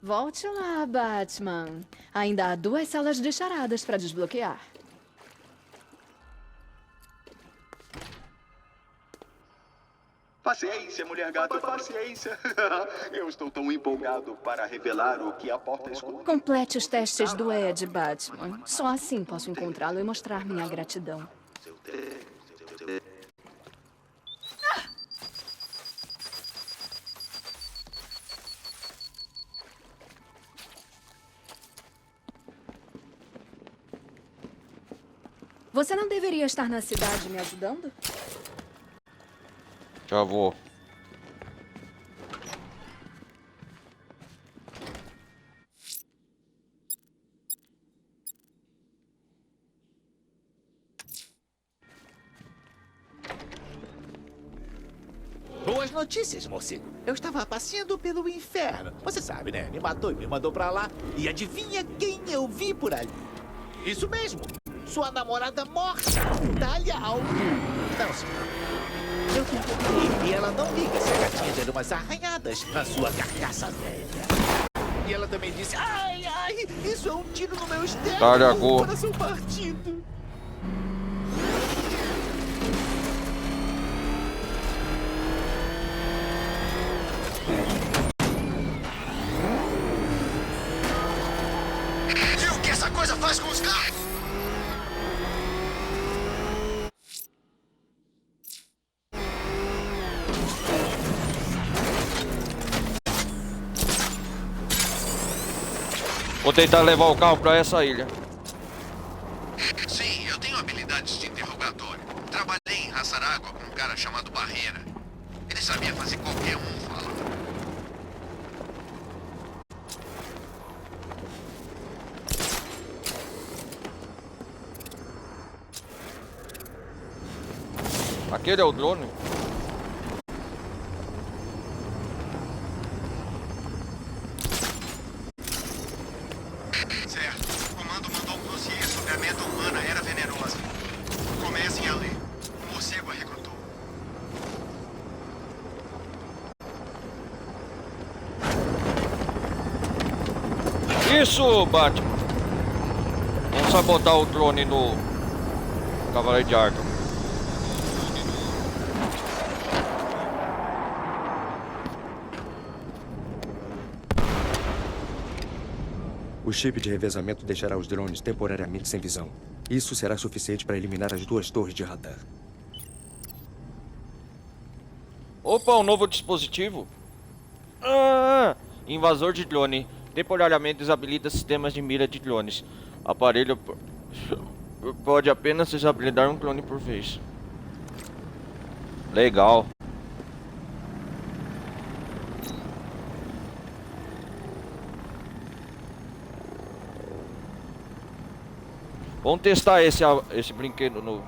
P: Volte lá, Batman. Ainda há 2 salas de charadas para desbloquear.
I: Paciência, mulher gato, paciência. Eu estou tão empolgado para revelar o que a porta esconde.
P: Complete os testes do Ed, Batman. Só assim posso encontrá-lo e mostrar minha gratidão. Você não deveria estar na cidade me ajudando?
A: Já vou.
K: Boas notícias, morcego. Eu estava passeando pelo inferno. Você sabe, né? Me matou e me mandou pra lá. E adivinha quem eu vi por ali? Isso mesmo. Sua namorada morta. Dália Alvin. Não, senhor. Eu fui por e ela não liga se a gatinha der umas arranhadas na sua carcaça velha. E ela também disse, ai, ai, isso é um tiro no meu externo.
A: Dália
K: Com o coração partido.
F: E o que essa coisa faz com os carros?
A: Vou tentar levar o carro pra essa ilha.
F: Sim, eu tenho habilidades de interrogatório. Trabalhei em Hasaragua com um cara chamado Barreira. Ele sabia fazer qualquer um falar.
A: Aquele é o drone?
F: Certo. O comando mandou um dossiê sobre a meta humana era venenosa. Comecem a ler. O morcego a recrutou.
A: Isso, Batman! Vamos sabotar o drone no Cavaleiro de Arkham.
H: O chip de revezamento deixará os drones temporariamente sem visão. Isso será suficiente para eliminar as 2 torres de radar.
A: Opa, um novo dispositivo? Ah, invasor de drone. Temporariamente desabilita sistemas de mira de drones. Aparelho pode apenas desabilitar um drone por vez. Legal. Vamos testar esse brinquedo novo.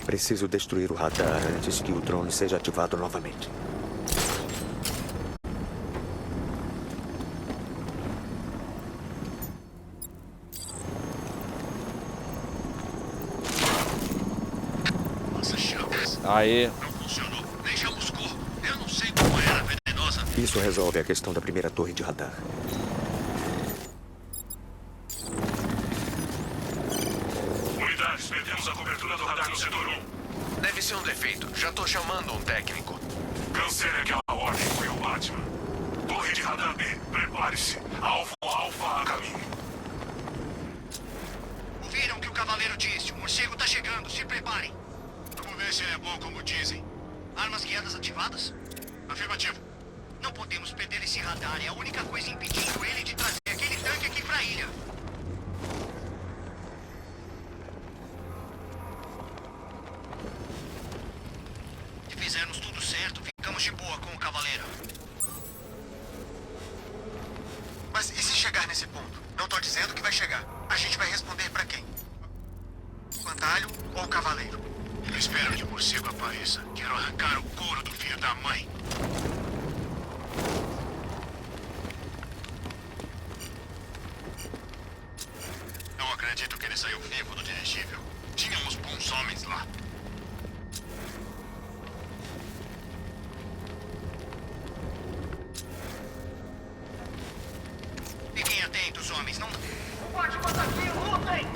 H: Preciso destruir o radar antes que o drone seja ativado novamente.
F: Nossa, chamas.
A: Aê.
F: Não funcionou. Nem chamuscou. Eu não sei como era venenosa.
H: Isso resolve a questão da primeira torre de radar.
F: Unidades, perdemos a cobertura do radar no setor 1. Deve ser um defeito. Já tô chamando um técnico. Cancele aquela ordem, foi o Batman. Torre de radar B, prepare-se. Alvo Alfa a caminho. Ouviram o que o cavaleiro disse? O morcego tá chegando, se preparem. Vamos ver se ele é bom como dizem. Armas guiadas ativadas? Afirmativo. Não podemos perder esse radar. É a única coisa impedindo ele de trazer aquele tanque aqui pra ilha. Se fizermos tudo certo, ficamos de boa com o cavaleiro. Mas e se chegar nesse ponto? Não tô dizendo que vai chegar. A gente vai responder pra quem? Pantalho ou o cavaleiro? Eu espero que o morcego apareça. Quero arrancar o couro do filho da mãe. Não acredito que ele saiu vivo do dirigível. Tínhamos bons homens lá. Fiquem atentos, homens. Não... O Batman tá aqui, lutem!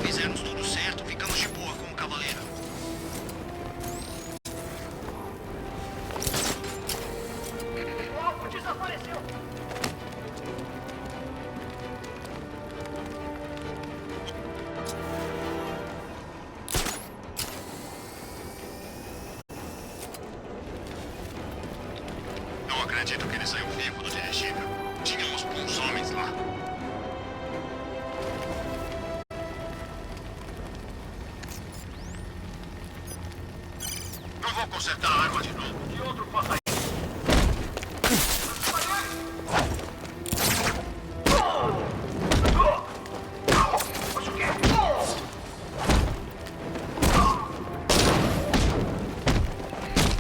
F: Fizemos tudo certo. Ficamos de boa com o cavaleiro. O alvo desapareceu! acredito que ele saiu vivo do dirigível. Tínhamos bons homens lá. Não vou consertar a arma de novo. Que outro faça isso?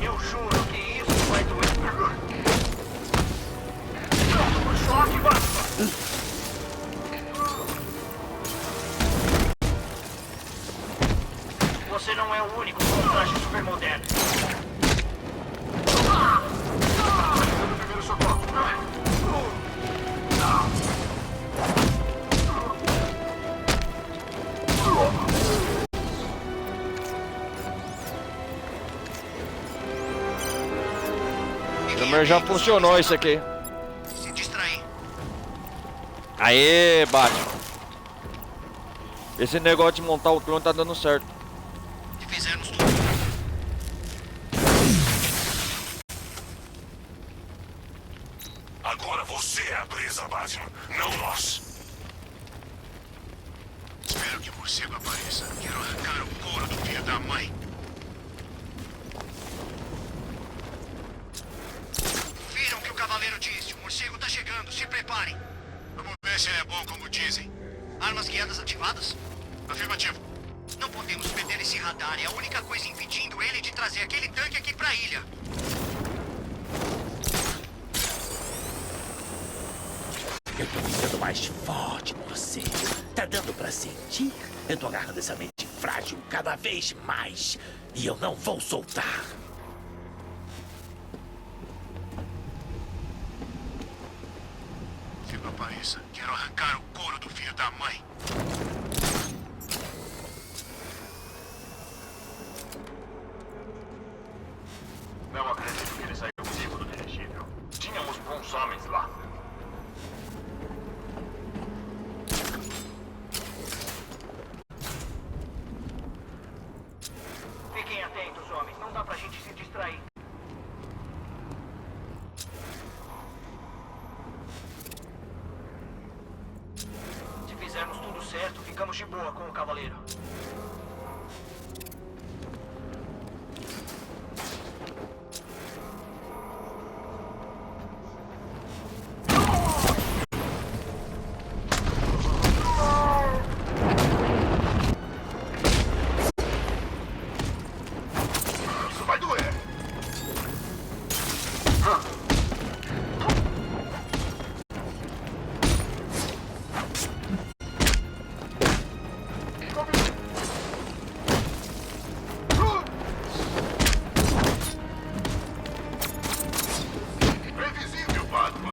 F: Eu juro que isso vai doer. Choque, Batman! Você não é o único com traje super moderno. Primeiro socorro.
A: Primeiro já funcionou isso aqui.
F: Se distrair.
A: Aê, Batman. Esse negócio de montar o clone tá dando certo.
F: Se fizermos tudo.
Q: Agora você é a presa, Batman, não nós.
F: Espero que o morcego apareça. Quero arrancar o couro do filho da mãe. Viram o que o cavaleiro disse? O morcego tá chegando. Se preparem. Vamos ver se ele é bom como dizem. Armas guiadas ativadas? Afirmativo. Não podemos perder esse radar. É a única coisa impedindo ele de trazer aquele tanque aqui pra ilha.
K: Eu tô ficando mais forte, morcego. Tá dando pra sentir? Eu tô agarrando essa mente frágil cada vez mais. E eu não vou soltar.
F: Se não apareça, quero arrancar o couro do filho da mãe. Não acredito que ele saiu vivo do dirigível. Tínhamos bons homens lá. Fiquem atentos, homens. Não dá pra gente se distrair. Se fizermos tudo certo, ficamos de boa com o cavaleiro. Isso vai doer. Previsível, Batman.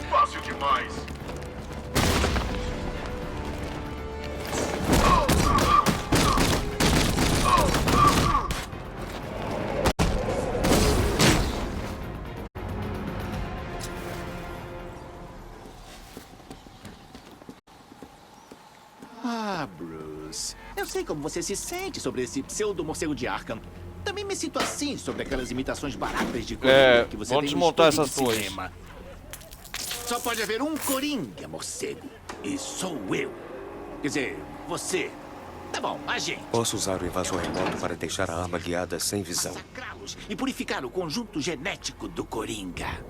F: Fácil demais.
K: Ah, Bruce. Eu sei como você se sente sobre esse pseudo-morcego de Arkham. Também me sinto assim sobre aquelas imitações baratas de Coringa que você
A: vamos
K: tem no
A: desmontar
K: estúdio
A: essas
K: de
A: torres.
K: cinema. Só pode haver um Coringa, morcego. E sou eu. Quer dizer, você. Tá bom, a gente.
H: Posso usar o invasor remoto para deixar a arma guiada sem visão.
K: Massacrá-los e purificar o conjunto genético do Coringa.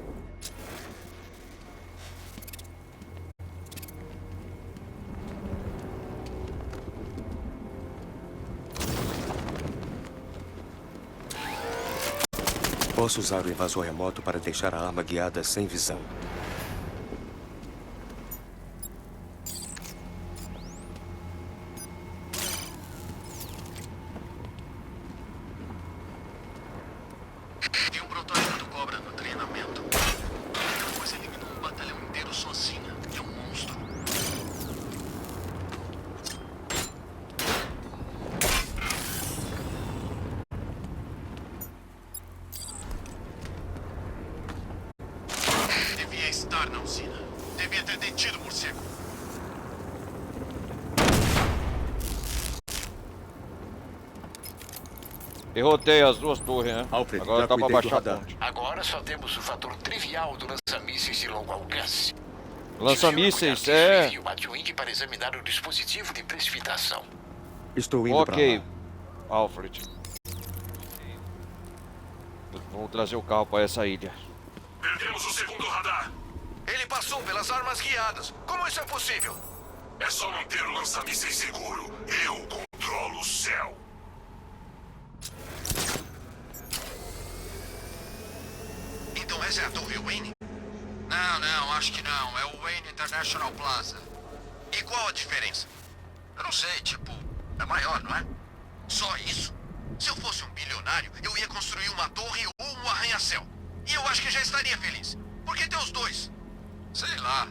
H: Posso usar o invasor remoto para deixar a arma guiada sem visão.
F: Tem um protótipo do Cobra no treinamento. A coisa eliminou um batalhão inteiro sozinha. É um monstro. ter detido o morcego.
A: Derrotei as duas torres, né?
H: Alfred,
A: Agora
H: já
A: dá pra
H: cuidei do
A: baixar a
H: radar.
A: ponte.
J: Agora só temos o fator trivial do lança-mísseis de longo alcance.
A: Lança-mísseis
J: E o Batwing para examinar o dispositivo de precipitação.
H: Estou indo
A: Ok,
H: pra lá.
A: Alfred. Vou trazer o carro pra essa ilha.
Q: Perdemos o segundo radar.
F: Ele passou pelas armas guiadas. Como isso é possível?
Q: É só manter o lança-mísseis seguro. Eu controlo o céu.
F: Então essa é a Torre Wayne? Não, acho que não. É o Wayne International Plaza. E qual a diferença? Eu não sei, tipo, é maior, não é? Só isso? Se eu fosse um bilionário, eu ia construir uma torre ou um arranha-céu. E eu acho que já estaria feliz. Por que ter os dois? Sei lá.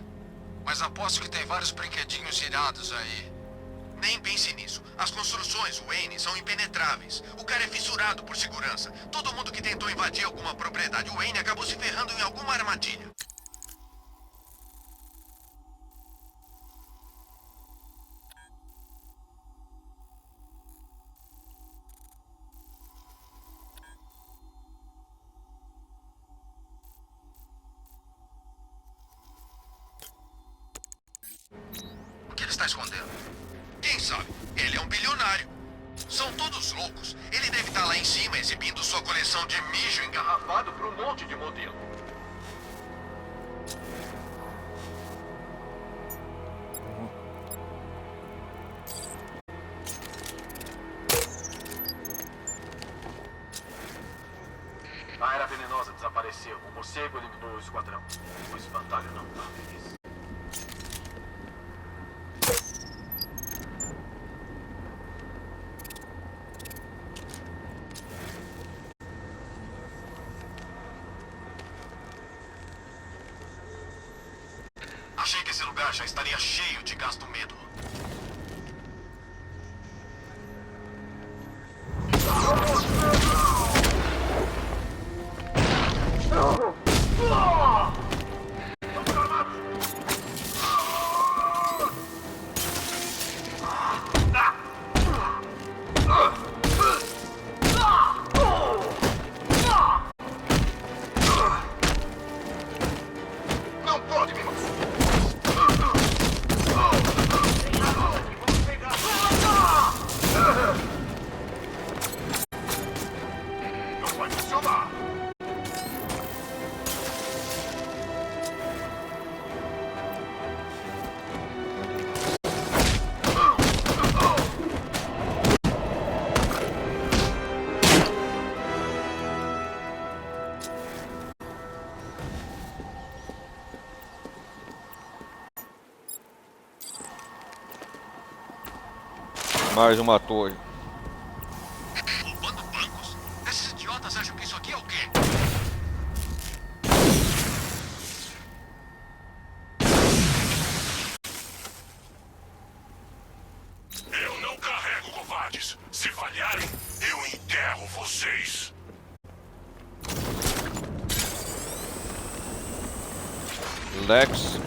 F: Mas aposto que tem vários brinquedinhos irados aí. Nem pense nisso. As construções Wayne são impenetráveis. O cara é fissurado por segurança. Todo mundo que tentou invadir alguma propriedade Wayne acabou se ferrando em alguma armadilha. O que ele está escondendo? Quem sabe? Ele é um bilionário. São todos loucos. Ele deve estar lá em cima exibindo sua coleção de mijo engarrafado para um monte de modelo.
E: A era venenosa desapareceu. O morcego eliminou o esquadrão. O espantalho não tá feliz.
F: Achei que esse lugar já estaria cheio de gás do medo. Não pode, meu. Não vai funcionar.
A: Mais uma torre.
F: Roubando bancos? Esses idiotas acham que isso aqui é o quê?
Q: Eu não carrego covardes. Se falharem, eu enterro vocês.
A: Lex.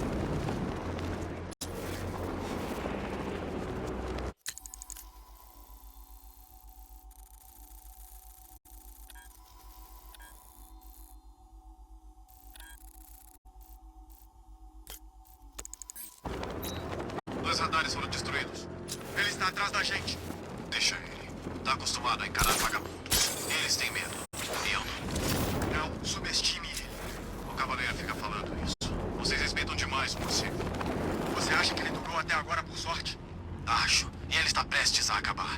F: Dois radares foram destruídos. Ele está atrás da gente. Deixa ele. Tá acostumado a encarar vagabundos. Eles têm medo. Eu não. Não subestime ele. O cavaleiro fica falando isso. Vocês respeitam demais o morcego. Você acha que ele durou até agora por sorte? Acho. E ele está prestes a acabar.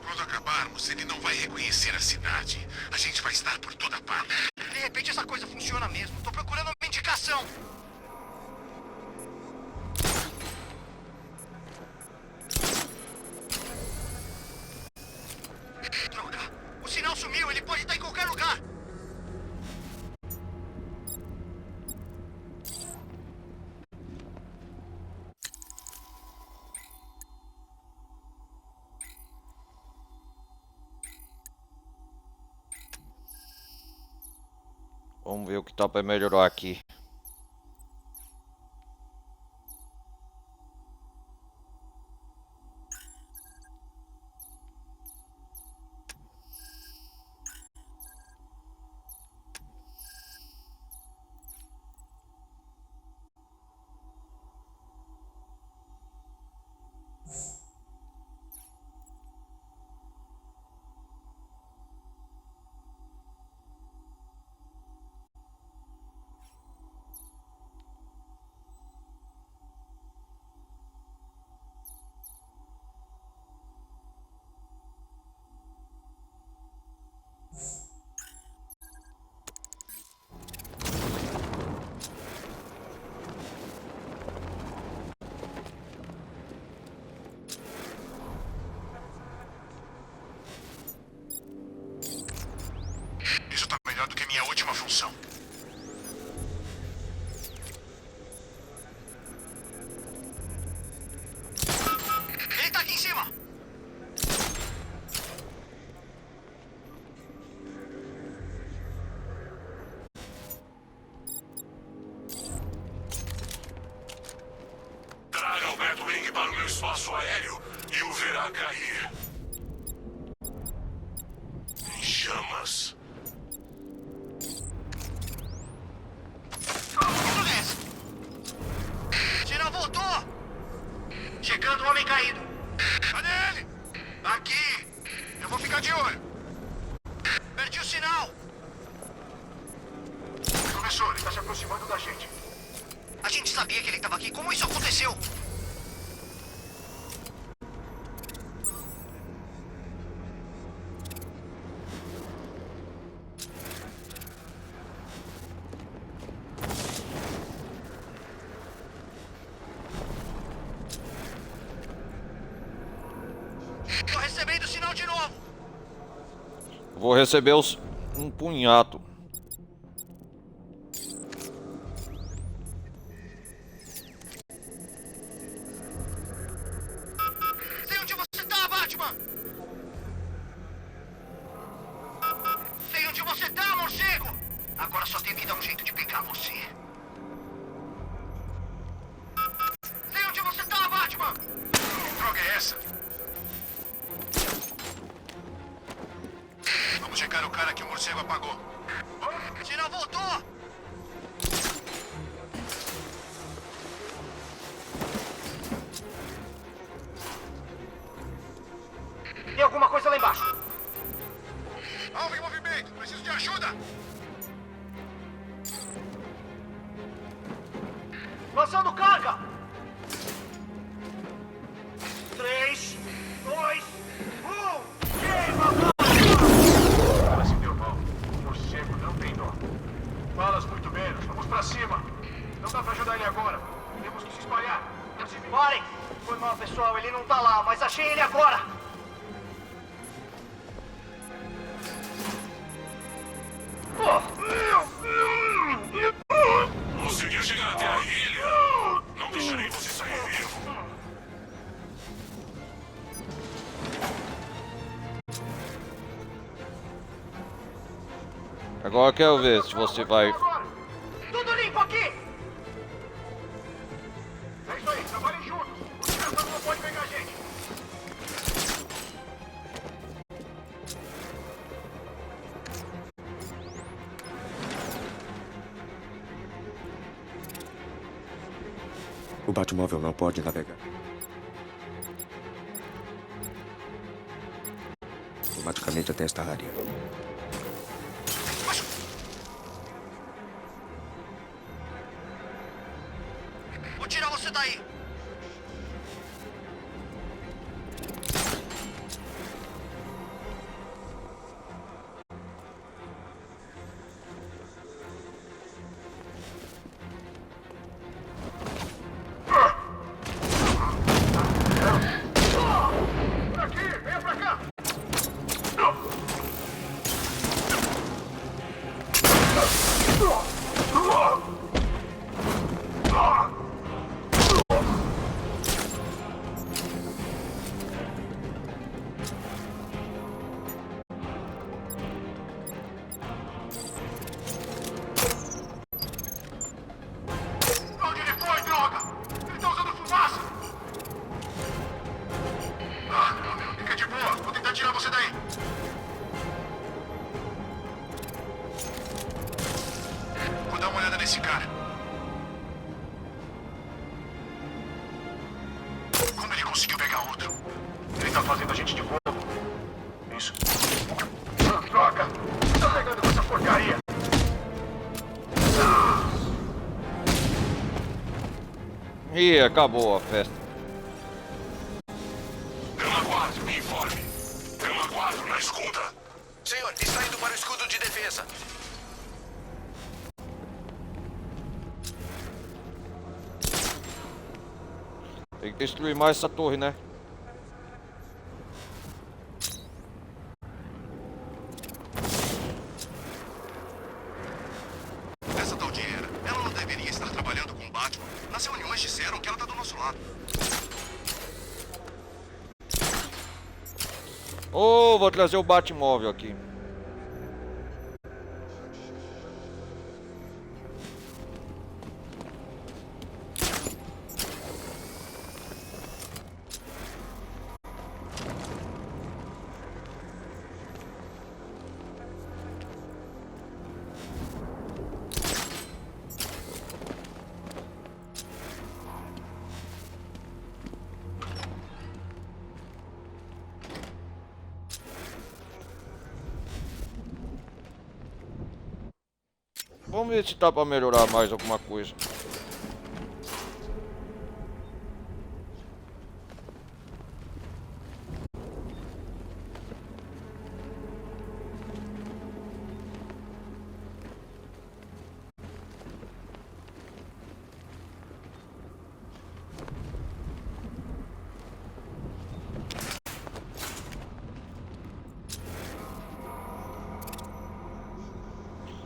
F: Quando acabarmos, ele não vai reconhecer a cidade. A gente vai estar por toda parte. De repente essa coisa funciona mesmo. Tô procurando uma indicação. Droga! O sinal sumiu, ele pode estar em qualquer lugar!
A: Vamos ver o que tá pra melhorar aqui.
F: Isso tá melhor do que minha última função. Ele tá aqui em cima!
Q: Traga o Batwing para o meu espaço aéreo e o verá cair. Em chamas.
F: Sinal voltou! Chegando o homem caído. Cadê ele? Aqui. Eu vou ficar de olho. Perdi o sinal.
E: Professor, ele tá se aproximando da gente.
F: A gente sabia que ele estava aqui. Como isso aconteceu? Tô recebendo o sinal de novo.
A: Vou receber um punhado.
F: Sei onde você tá, Batman! Sei onde você tá, morcego! Agora só tenho que dar um jeito de pegar você. Sei onde você tá, Batman! Que droga é essa? Vamos checar o cara que o morcego apagou. Sinal voltou! Tem alguma coisa lá embaixo. Alvo em movimento. Preciso de ajuda. Lançando carga. 3, 2, 1. Queima!
E: Ela se deu mal. O morcego não tem dó. Balas muito menos. Vamos pra cima. Não dá pra ajudar ele agora. Temos que se espalhar.
F: Parem! Foi mal, pessoal. Ele não tá lá, mas achei ele agora.
Q: Conseguiu chegar até a ilha. Não deixarei você sair vivo.
A: Agora eu quero ver se você vai.
F: Tudo limpo aqui!
E: É isso aí. Trabalhem juntos. O desgraçado não pode pegar a gente.
H: O Batmóvel não pode navegar. Automaticamente até esta área.
F: Vou tirar você daí. conseguiu pegar outro.
E: Ele tá fazendo a gente de bobo. Isso. Droga! Tá pegando com essa porcaria!
A: Ih, acabou a festa.
Q: Gama 4, me informe. Gama 4 na escuta.
J: Senhor, está indo para o escudo de defesa.
A: Tem que destruir mais essa torre, né?
F: Essa tal de Hera, ela não deveria estar trabalhando com o Batman. Nas reuniões disseram que ela tá do nosso lado.
A: Ô, vou trazer o Batmóvel aqui. Vamos ver se dá pra melhorar mais alguma coisa.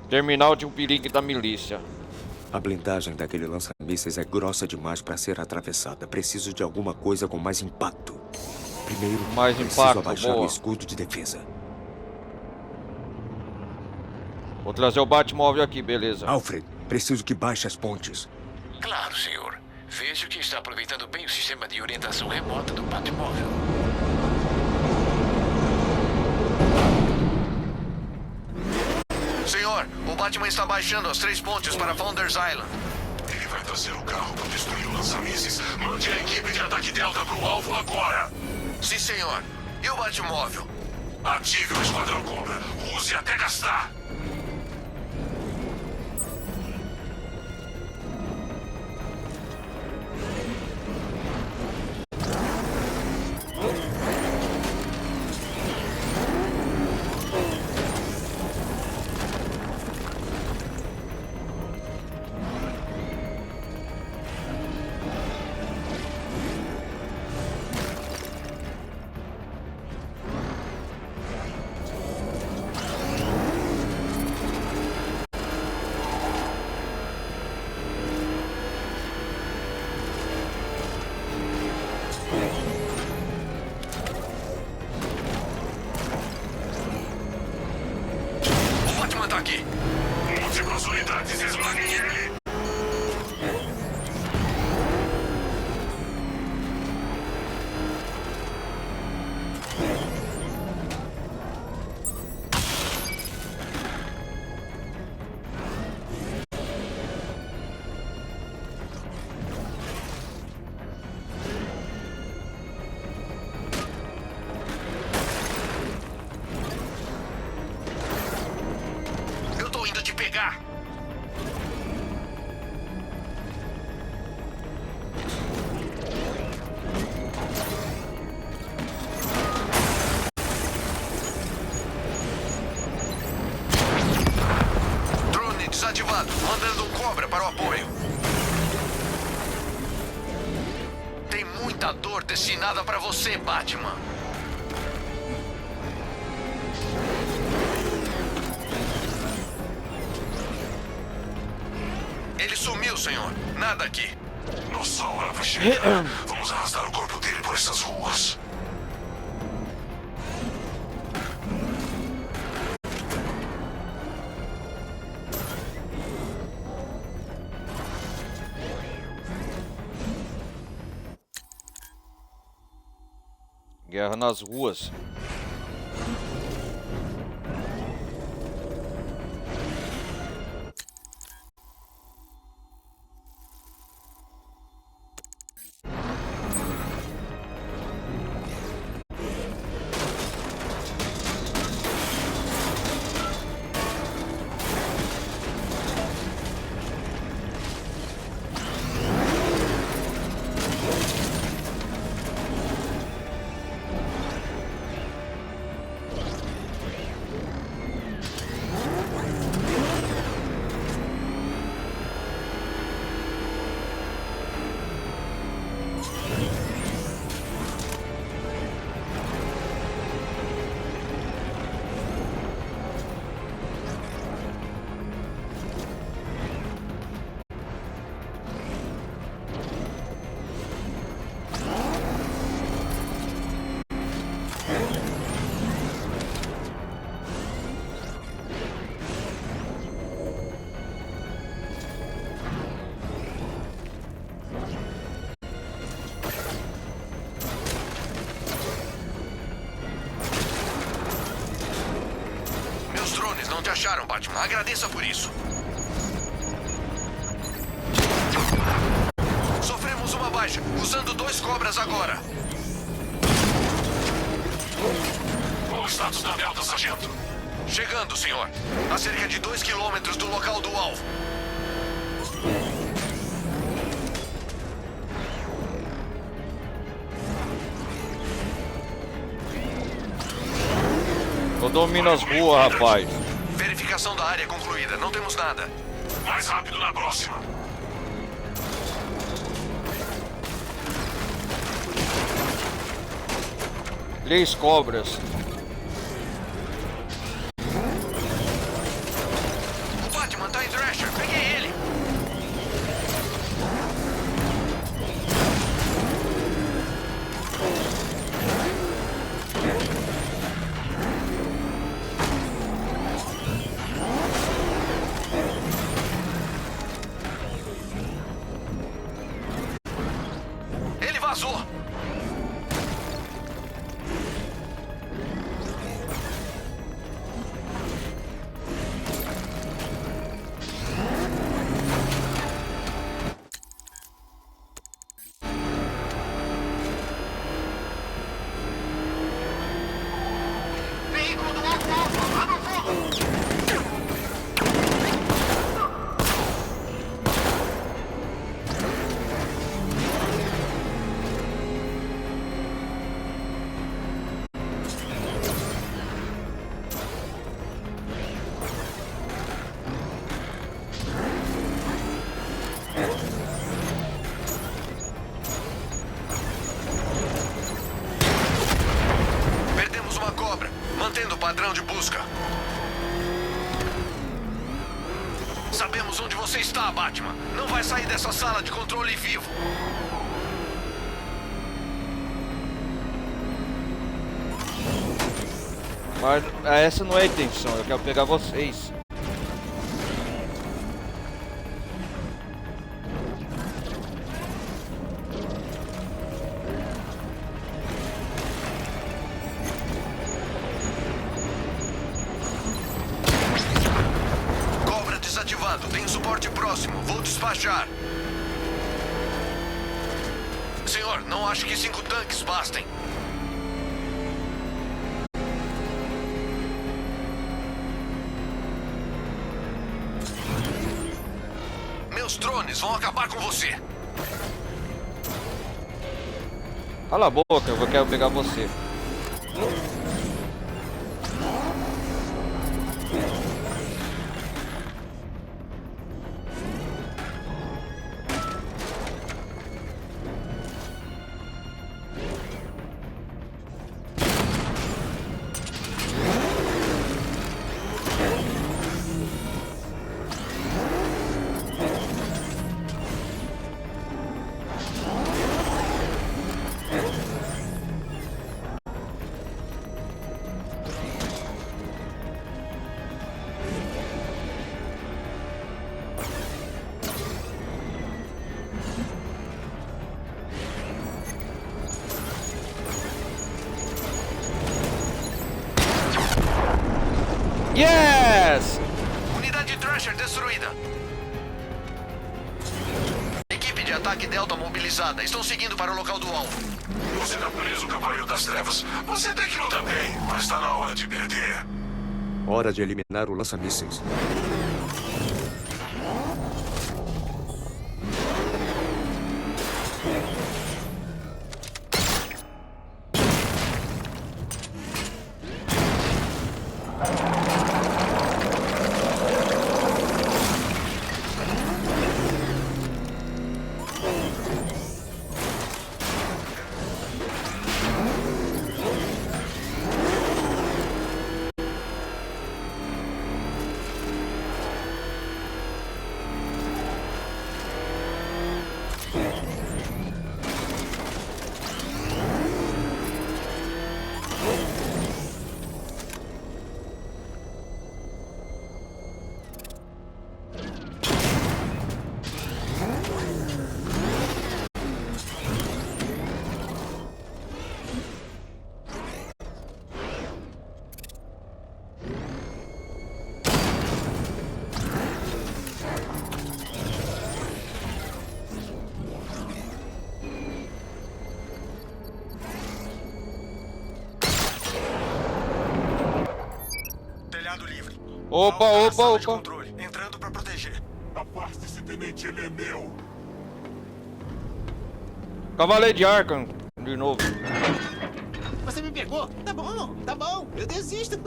A: Terminal de um perigo da milícia.
H: A blindagem daquele lança-mísseis é grossa demais para ser atravessada. Preciso de alguma coisa com mais impacto. Primeiro, preciso abaixar o escudo de defesa.
A: Vou trazer o Batmóvel aqui, beleza.
H: Alfred, preciso que baixe as pontes.
J: Claro, senhor. Vejo que está aproveitando bem o sistema de orientação remota do Batmóvel. Senhor, o Batman está baixando as 3 pontes para Founders Island.
Q: Ele vai trazer o carro para destruir o lança-mísseis. Mande a equipe de ataque Delta pro alvo agora.
J: Sim, senhor. E o Batmóvel?
Q: Ative o Esquadrão Cobra. Use até gastar. Múltiplas unidades esmaguem ele.
J: Desativado, mandando um Cobra para o apoio. Tem muita dor destinada para você, Batman. Ele sumiu, senhor. Nada aqui.
Q: Nossa hora vai chegar. Vamos arrastar o corpo dele por essas ruas.
A: Guerra nas ruas.
J: acharam, Batman. Agradeça por isso. Sofremos uma baixa, usando 2 cobras agora.
Q: Qual o status da Delta, sargento?
J: Chegando, senhor. A cerca de 2 quilômetros do local do alvo.
A: Eu domino as ruas, rapaz.
J: Verificação da área concluída. Não temos nada.
Q: Mais rápido na próxima.
A: Três cobras.
J: O Batman tá em Thrasher. Peguei ele. Ele vazou. Veículo do alvo, abra fogo! Perdemos uma cobra, mantendo o padrão de busca. Sabemos onde você está, Batman. Não vai sair dessa sala de controle vivo.
A: Mas essa não é a intenção, eu quero pegar vocês.
J: Cobra desativado. Tem suporte próximo. Vou despachar. Senhor, não acho que 5 tanques bastem. Meus drones vão acabar com você.
A: Cala a boca, eu quero pegar você. Yes!
J: Unidade Thrasher destruída. Equipe de ataque Delta mobilizada. Estão seguindo para o local do alvo.
Q: Você tá preso, Cavaleiro das Trevas. Você tem que lutar bem, mas tá na hora de perder.
H: Hora de eliminar o lança-mísseis.
A: Opa, opa, opa.
Q: Entrando pra proteger. Afaste-se, tenente, ele é meu.
A: Cavaleiro de Arkham, de novo.
K: Você me pegou? Tá bom, eu desisto.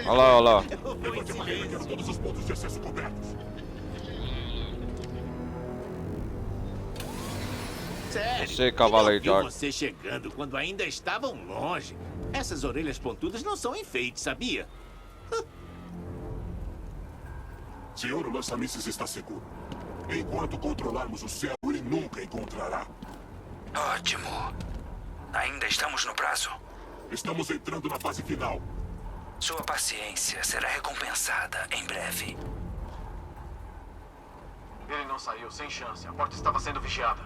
A: Olha lá, olha lá.
Q: Levante a barreira, quero todos os pontos de acesso cobertos.
K: Sério?
A: Você, Cavaleiro de
K: Eu vi
A: Arkham.
K: você chegando quando ainda estavam longe. Essas orelhas pontudas não são enfeites, sabia?
Q: Senhor, o lança-mísseis está seguro. Enquanto controlarmos o céu, ele nunca encontrará.
N: Ótimo. Ainda estamos no prazo.
Q: Estamos entrando na fase final.
N: Sua paciência será recompensada em breve.
E: Ele não saiu, sem chance. A porta estava sendo vigiada.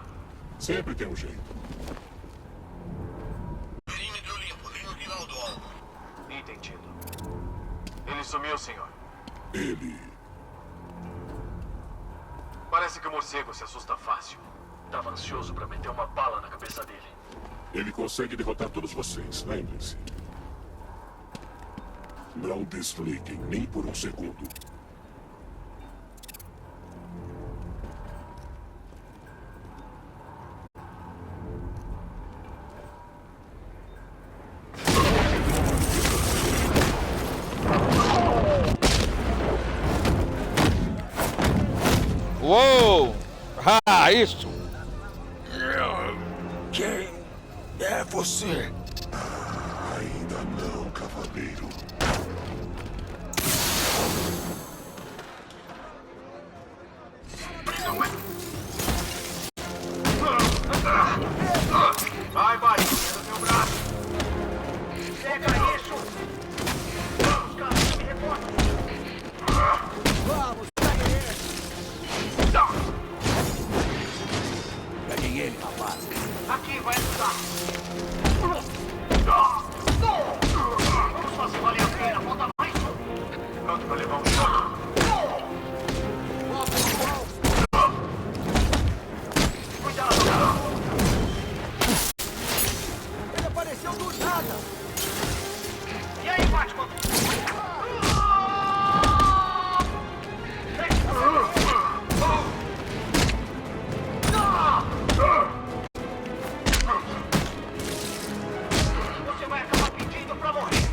Q: Sempre tem um jeito.
F: Perímetro limpo, nem o final do alvo.
E: Entendido. Ele sumiu, senhor.
Q: Ele...
E: Parece que o morcego se assusta fácil. Tava ansioso pra meter uma bala na cabeça dele.
Q: Ele consegue derrotar todos vocês, lembrem-se. Não desliguem nem por um segundo.
A: Uou! Ah, isso!
Q: Quem é você? Ainda não, cavaleiro.
E: Vai, vai, tira meu braço. Pega isso. Vamos, cara, me reporta. Vamos, pegue ele.
G: Peguem ele, rapaz.
E: Aqui, vai ajudar. Vamos fazer valer a pena, falta mais um. Pronto pra levar um choque. Cuidado.
C: Ele apareceu do nada.
E: E aí, Batman? Você vai acabar pedindo pra morrer.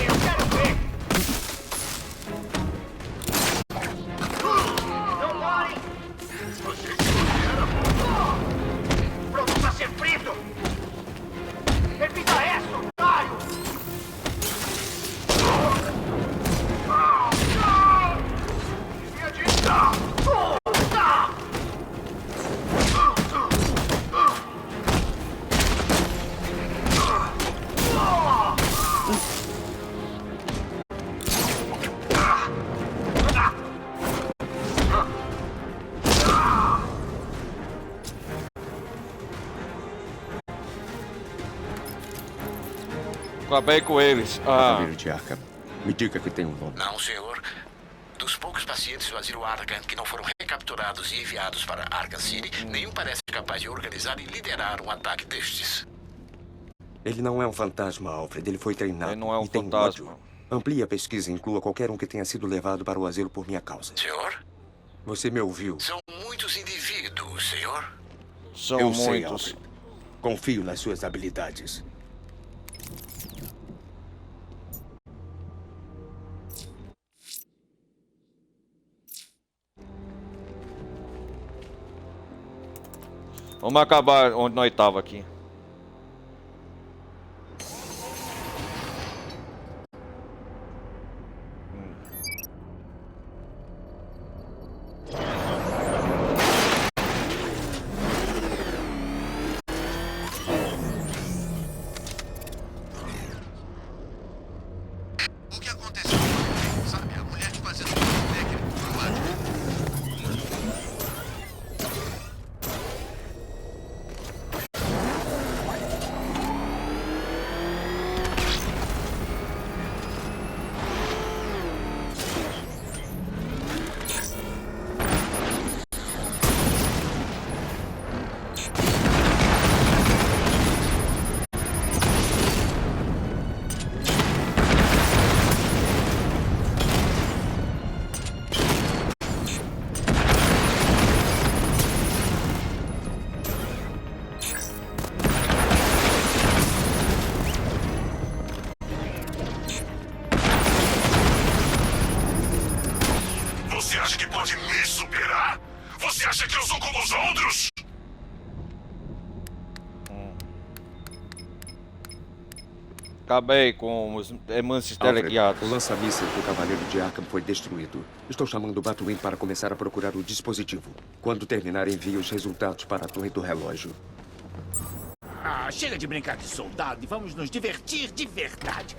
E: Eu quero ver. Não parem. Pronto pra ser frito. Repita essa, otário. Desvia disso.
A: Acabei com eles.
H: Cavaleiro de Arkham, me diga que tem um nome.
J: Não, senhor. Dos poucos pacientes do asilo Arkham que não foram recapturados e enviados para Arkham City, nenhum parece capaz de organizar e liderar um ataque destes.
H: Ele não é um fantasma, Alfred. Ele foi treinado.
A: Ele não é um
H: e tem
A: fantasma.
H: ódio. Amplie a pesquisa e inclua qualquer um que tenha sido levado para o asilo por minha causa.
J: Senhor?
H: Você me ouviu?
J: São muitos indivíduos, senhor.
A: São
H: Eu sei,
A: muitos.
H: Alfred. Confio nas suas habilidades.
A: Vamos acabar onde nós tava aqui.
F: O que aconteceu? Sabe, a mulher te fazendo um técnico pro lado.
Q: Você acha que pode me superar? Você acha que eu sou como os outros?
A: Acabei com os manches teleguiados.
H: O lança-mísseis do Cavaleiro de Arkham foi destruído. Estou chamando o Batwing para começar a procurar o dispositivo. Quando terminar, envie os resultados para a torre do relógio.
K: Ah, chega de brincar de soldado e vamos nos divertir de verdade.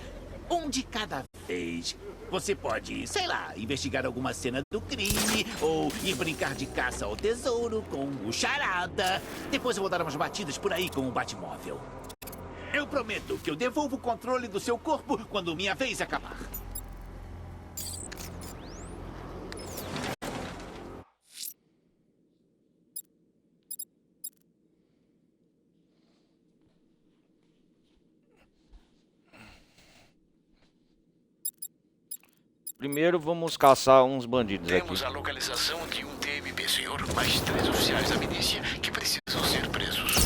K: Um de cada vez. Você pode, sei lá, investigar alguma cena do crime ou ir brincar de caça ao tesouro com o Charada. Depois eu vou dar umas batidas por aí com o Batmóvel. Eu prometo que eu devolvo o controle do seu corpo quando minha vez acabar.
A: Primeiro vamos caçar uns bandidos aqui.
J: Temos a localização de um TMP, senhor. Mais 3 oficiais da milícia que precisam ser presos.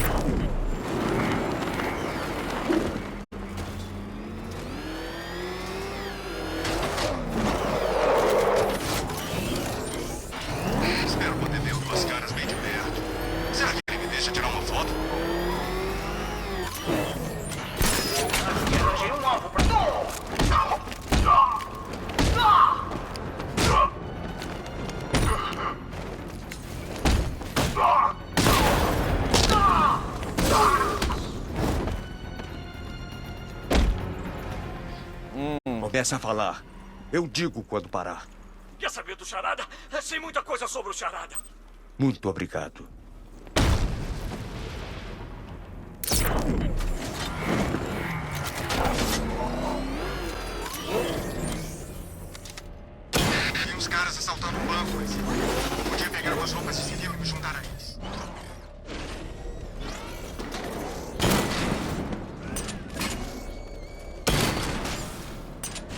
F: Espero poder ver duas caras bem de perto. Será que ele me deixa tirar uma foto?
E: Achei um alvo pra...
H: Começa a falar. Eu digo quando parar.
G: Quer saber do Charada? Sei muita coisa sobre o Charada.
H: Muito obrigado.
F: Tem uns caras assaltando um banco, mas podia pegar umas roupas de civil e me juntar a eles.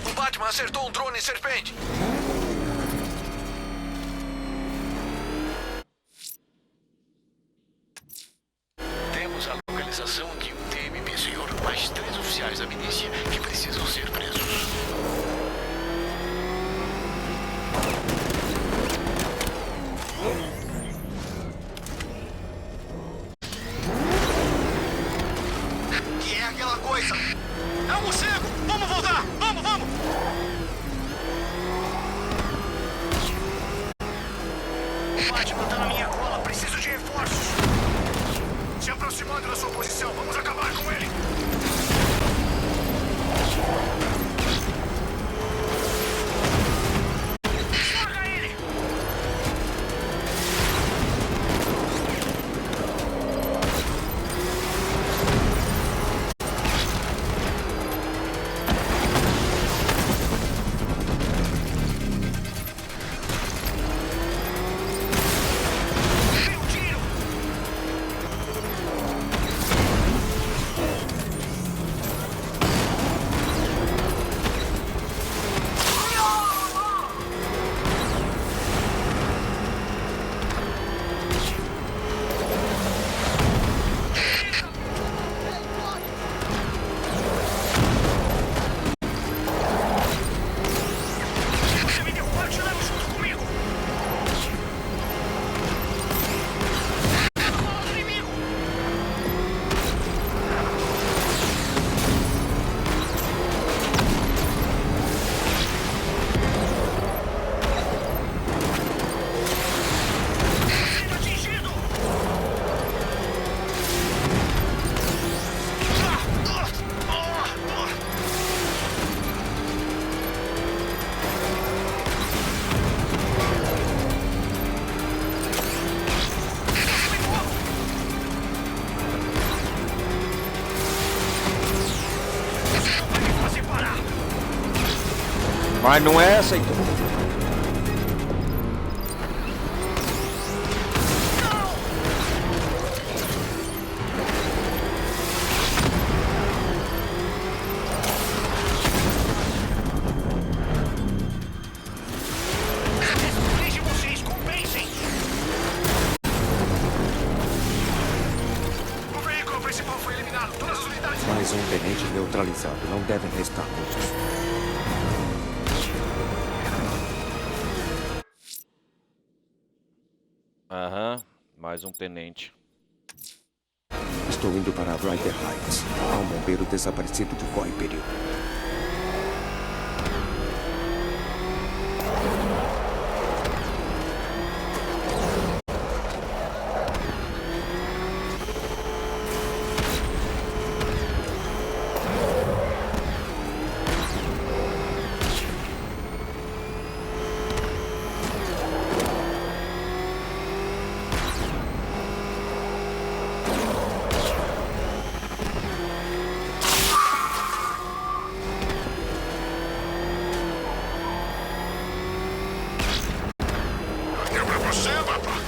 J: O Batman acertou um drone serpente. Temos a localização de um TMP, senhor. Mais 3 oficiais da milícia que precisam ser presos.
F: Que é aquela coisa? É um morcego! Vamos voltar! Vamos, vamos! O Batman tá na minha cola. Preciso de reforços. Se aproximando da sua posição. Vamos acabar com ele. Esmaga ele! Você me derrubar, te levo junto comigo. Bola do inimigo. Sendo atingido. Você parar.
A: Mas não é essa, então.
F: Deixe vocês, compensem. O veículo principal foi eliminado. Todas as unidades.
H: Mais um tenente neutralizado. Não devem restar muitos.
A: Aham, mais um tenente.
H: Estou indo para Ryder Heights. Há um bombeiro desaparecido que corre perigo.
F: Deu pra você, babaca?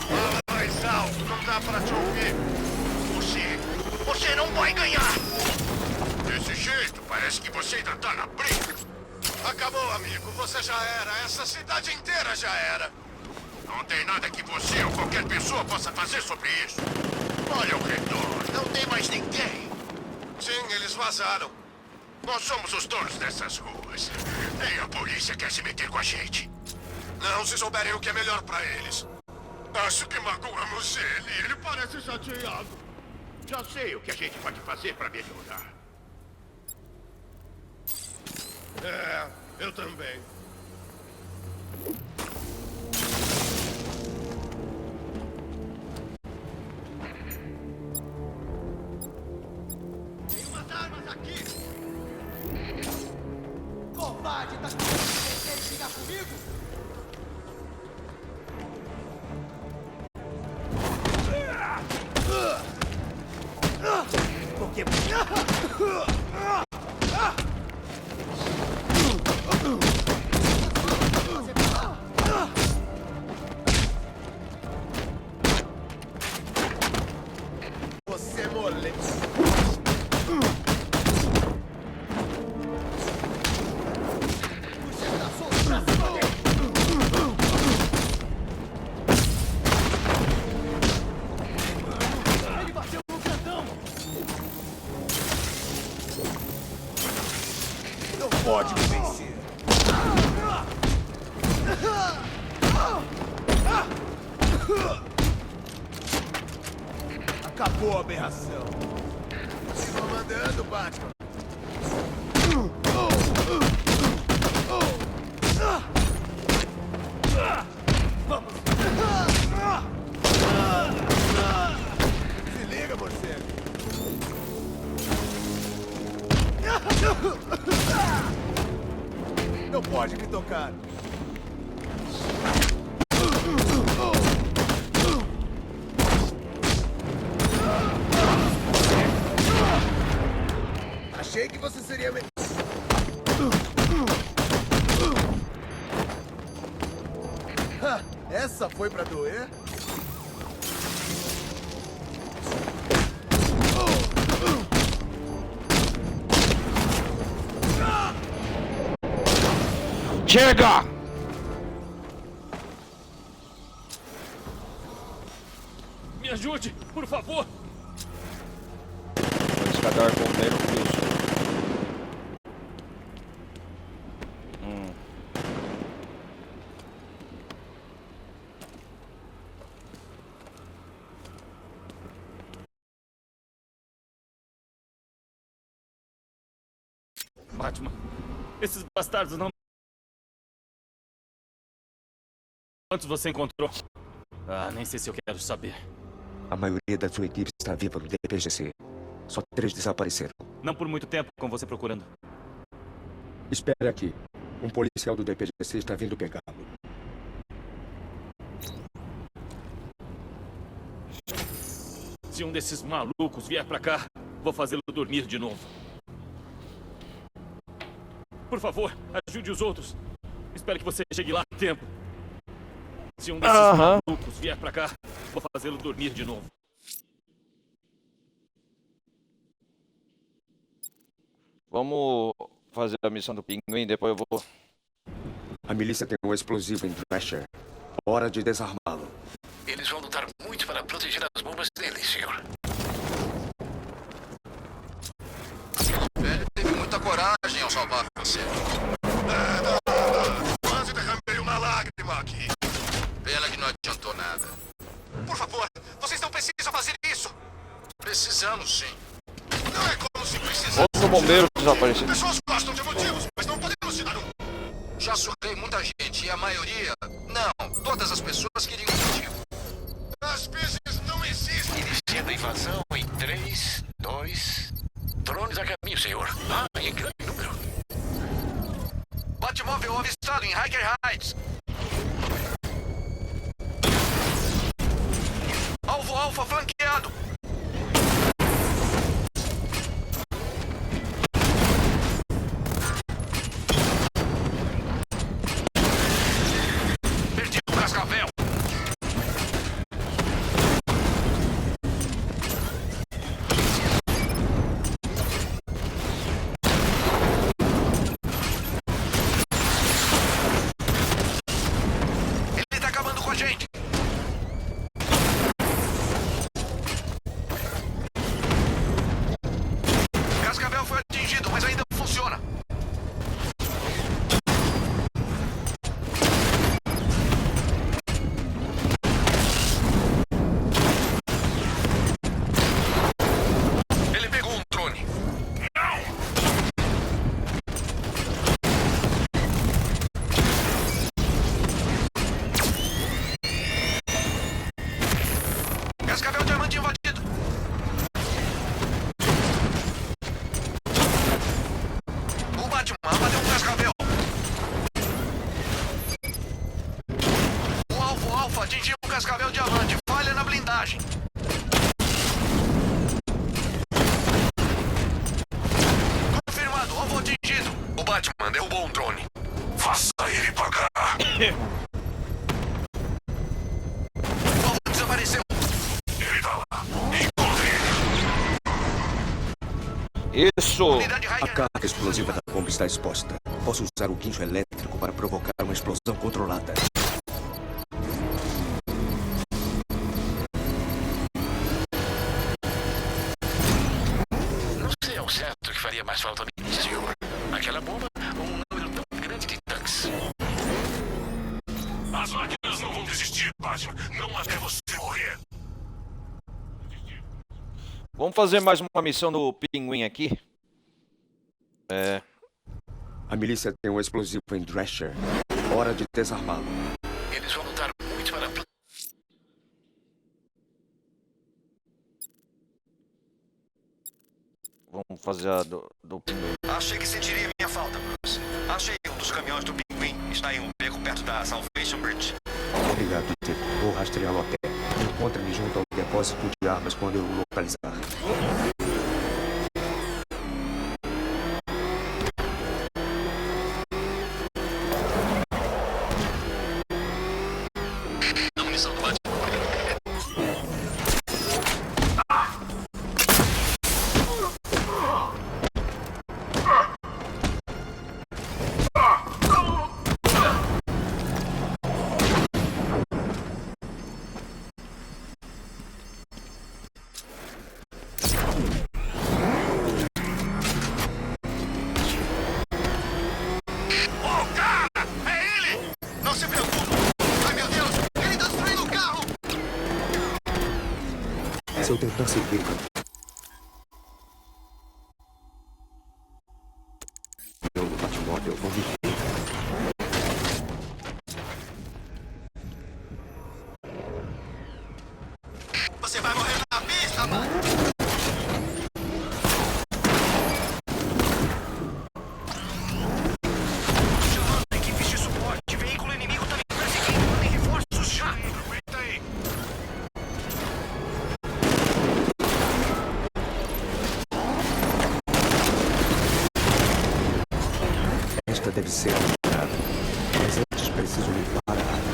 F: Fala mais alto, não dá pra te ouvir. Você não vai ganhar. Desse jeito, parece que você ainda tá na briga. Acabou, amigo. Você já era. Essa cidade inteira já era. Não tem nada que você ou qualquer pessoa possa fazer sobre isso. Olha ao redor. Não tem mais ninguém. Sim, eles vazaram. Nós somos os donos dessas ruas. Nem a polícia quer se meter com a gente. Não, se souberem o que é melhor pra eles. Acho que magoamos ele. Ele parece chateado. Já sei o que a gente pode fazer pra melhorar. É, eu também. Tem umas armas aqui! Covarde, tá querendo brigar comigo? Porque... Você é moleque. Ele bateu no grandão. Não pode me vencer. Acabou a aberração. Continua mandando, Batman. Vamos. Se liga, morcego. Não pode me tocar. Achei que você seria... Essa foi pra doer?
A: Chega!
G: Me ajude, por favor!
A: Escadar bombeiro Wilson.
B: Batman, esses bastardos não... Quantos você encontrou? Ah, nem sei se eu quero saber.
H: A maioria da sua equipe está viva no DPGC. Só 3 desapareceram.
B: Não por muito tempo com você procurando.
H: Espere aqui. Um policial do DPGC está vindo pegá-lo.
B: Se um desses malucos vier pra cá, vou fazê-lo dormir de novo. Por favor, ajude os outros. Espero que você chegue lá a tempo. Se um desses malucos vier pra cá, vou fazê-lo dormir de novo.
A: Vamos fazer a missão do Pinguim, depois eu vou...
H: A milícia tem um explosivo em Thrasher. Hora de desarmá-lo.
J: Eles vão lutar muito para proteger as bombas dele, senhor.
F: Ele teve muita coragem ao salvar você. Quase derramei uma lágrima aqui. Pena que não adiantou nada. anos, sim. Não é como se precisasse...
A: Outro bombeiro desaparecido.
F: Pessoas gostam de motivos, mas não podemos te dar um. Já surrei muita gente e a maioria... Não, todas as pessoas queriam um motivo. Às vezes não existem.
J: Iniciando a invasão em 3, 2... Drones a caminho, senhor. Em grande número.
F: Batmóvel avistado em Hiker Heights. Alvo Alfa flanqueado. Perdi o Cascavel. Ele tá acabando com a gente. Cascavel foi atingido, mas ainda funciona. Ele pegou um drone. Cascavel diamante invadido. O Batman abateu um Cascavel. O alvo Alfa atingiu um Cascavel diamante. Falha na blindagem. Confirmado, alvo atingido. O Batman derrubou um drone. Faça ele pagar. O alvo desapareceu. Ele tá lá. Encontre ele.
A: Isso!
H: A carga explosiva da bomba está exposta. Posso usar o guincho elétrico para provocar uma explosão controlada.
J: Não sei ao certo o que faria mais falta a mim, senhor. Aquela bomba ou um número tão grande de tanques.
Q: As máquinas não vão desistir, Batman. Não até você morrer.
A: Vamos fazer mais uma missão do Pinguim aqui.
H: A milícia tem um explosivo em Drescher. Hora de desarmá-lo.
J: Eles vão lutar muito para...
A: Vamos fazer a do Pinguim.
R: Achei que sentiria minha falta, Bruce. Achei um dos caminhões do Pinguim. Está em um beco perto da Salvation Bridge.
H: Obrigado, Tito. Vou rastreá-lo até. Encontre-me junto ao depósito de armas quando eu o localizar.
F: A munição do Batman.
H: Se eu tentar seguir o caminho do Batmóvel, eu vou me ver.
F: Você vai morrer na pista, mano! Chamando equipes de suporte. Veículo inimigo tá me perseguindo. Mandem reforços já. Aguenta aí.
H: Esta deve ser a entrada. Mas antes preciso limpar a área.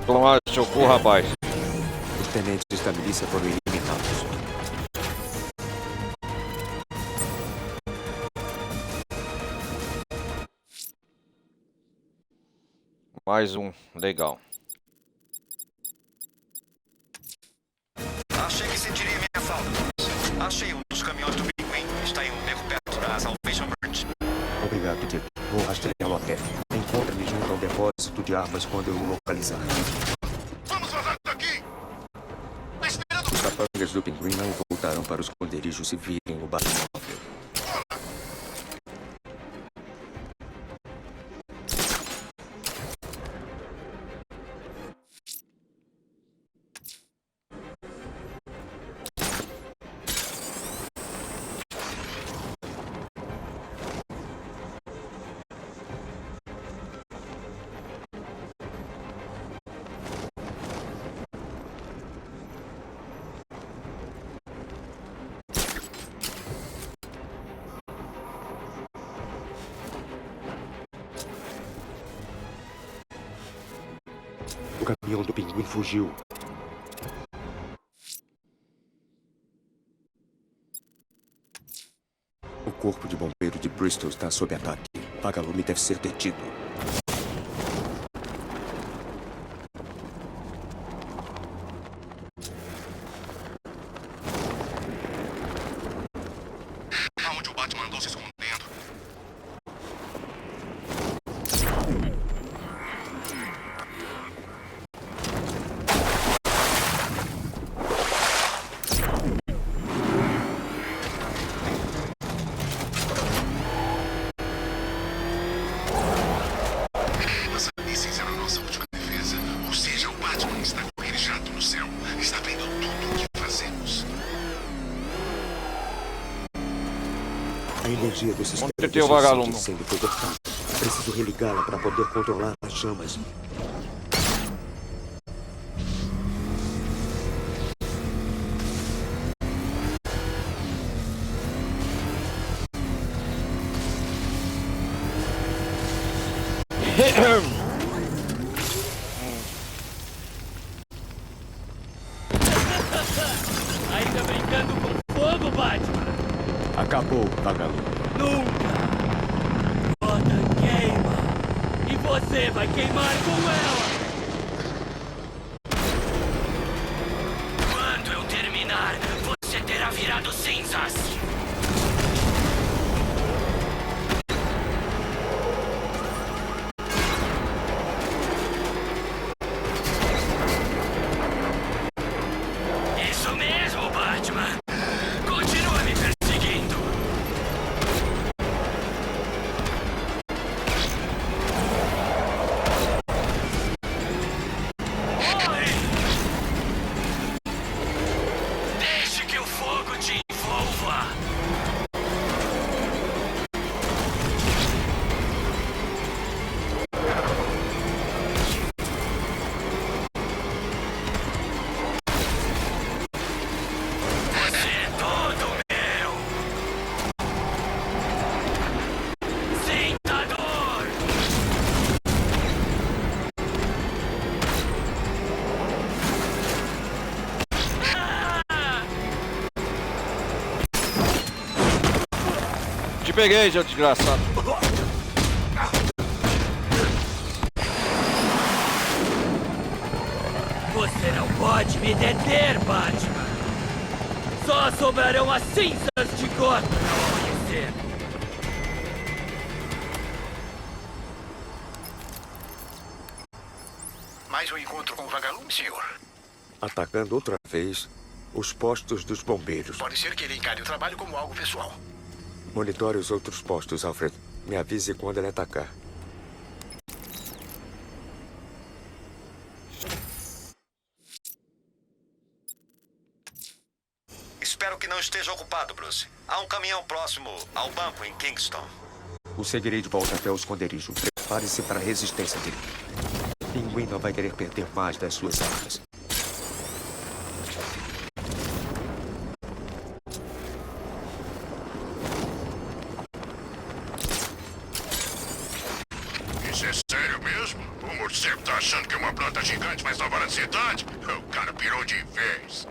A: Tomar seu cu, rapaz.
H: Os tenentes da milícia foram eliminados.
A: Mais um, legal.
R: Achei que sentiria minha falta. Achei um dos caminhões do Pinguim. Está em um beco perto da Salvation Branch.
H: Obrigado, Dick. Vou rastreá-lo a pé. Encontre-me junto ao depósito de armas quando eu o localizar.
F: Vamos vazar daqui! Tá esperando...
H: Os capangas do Pinguim não voltarão para os esconderijos se virem o Batmóvel. O caminhão do Pinguim fugiu. O corpo de bombeiro de Bristol está sob ataque. Vagalume deve ser detido.
F: Aonde o Batman andou se escondendo? Lança-mísseis era a nossa última defesa. Ou seja, o Batman está com aquele jato no céu. Está vendo tudo o que fazemos.
H: A energia do sistema
A: Onde tem o vagalume?
H: de incêndio foi cortada. Preciso religá-la para poder controlar as chamas.
S: Ainda brincando com fogo, Batman?
H: Acabou, vagalume.
S: Nunca! Gotham queima! E você vai queimar com ela! Quando eu terminar, você terá virado cinzas! Isso mesmo, Batman! Continua me perseguindo! Deixe que o fogo te envolva! Você é todo meu! Sentador!
A: Te peguei, seu desgraçado.
S: Você não pode me deter, Batman! Só sobrarão as cinzas de Gotham ao amanhecer!
J: Mais um encontro com o vagalume, senhor.
H: Atacando outra vez os postos dos bombeiros.
J: Pode ser que ele encare o trabalho como algo pessoal.
H: Monitore os outros postos, Alfred. Me avise quando ele atacar.
R: Espero que não esteja ocupado, Bruce. Há um caminhão próximo ao banco em Kingston.
H: O seguirei de volta até o esconderijo. Prepare-se para a resistência dele. Pinguim não vai querer perder mais das suas armas.
F: Isso é sério mesmo? morcego tá achando que é uma planta gigante vai salvar a cidade? O cara pirou de vez.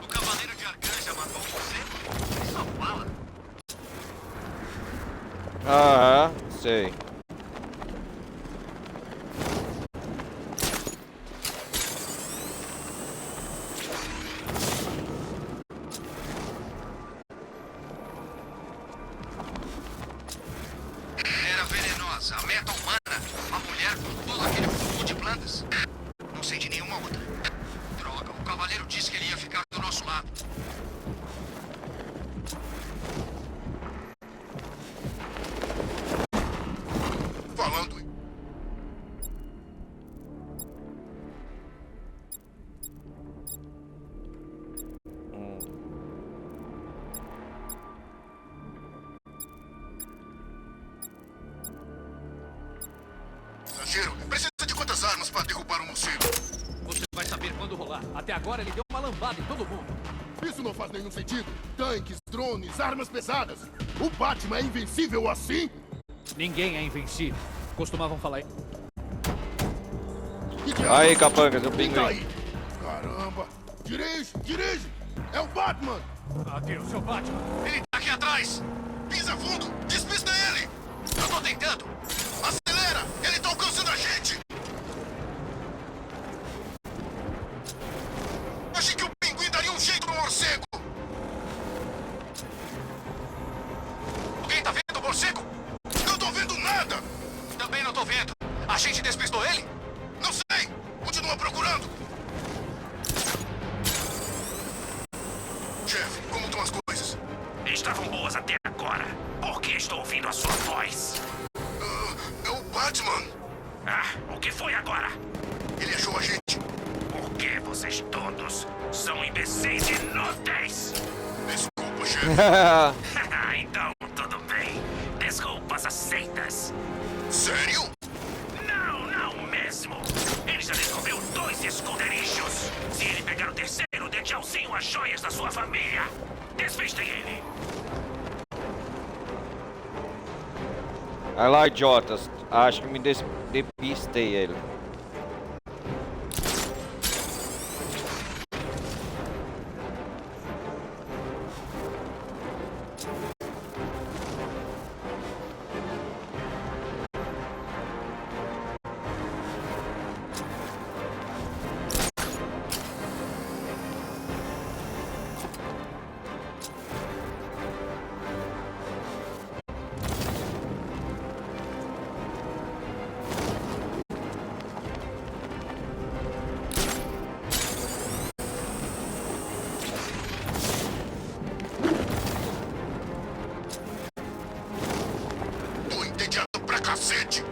R: O Cavaleiro de Arcanja matou um morcego? Ele só fala.
A: Aham, sei.
R: Era venenosa, a meta humana. Uma mulher com todo aquele fogo de plantas. Não sei de nenhuma outra. Droga, o Cavaleiro disse que ele ia ficar do nosso lado.
F: Falando. Giro, precisa de quantas armas para derrubar um morcego?
G: Você vai saber quando rolar. Até agora ele deu uma lambada em todo mundo.
Q: Isso não faz nenhum sentido. Tanques, drones, armas pesadas. O Batman é invencível assim?
G: Ninguém é invencível. Costumavam falar.
A: Aí, capanga, seu pinguim.
Q: Aí. Caramba! Dirige, dirige! É o Batman!
G: Aqui, o seu Batman.
R: Ele tá aqui atrás! Pisa fundo! Despista ele! Eu tô tentando! Acelera! Ele tá alcançando a gente! Achei que o pinguim daria um jeito no morcego! Alguém tá vendo o morcego? Não tô vendo nada! Também não tô vendo. A gente despistou ele? Não sei! Continua procurando! Chefe, como estão as coisas?
J: Estavam boas até agora. Por que estou ouvindo a sua voz?
F: É o Batman!
J: Ah, o que foi agora?
F: Ele achou a gente.
J: Por que vocês todos são imbecis inúteis?
F: Desculpa, chefe.
J: Então, tudo bem. Desculpas aceitas.
F: Sério?
J: Não mesmo. Ele já descobriu 2 esconderijos. Se ele pegar o terceiro, dê tchauzinho às joias da sua família. Despistem ele.
A: Vai lá, idiotas. Acho que me despistei ele.
F: Tô entediado pra cacete!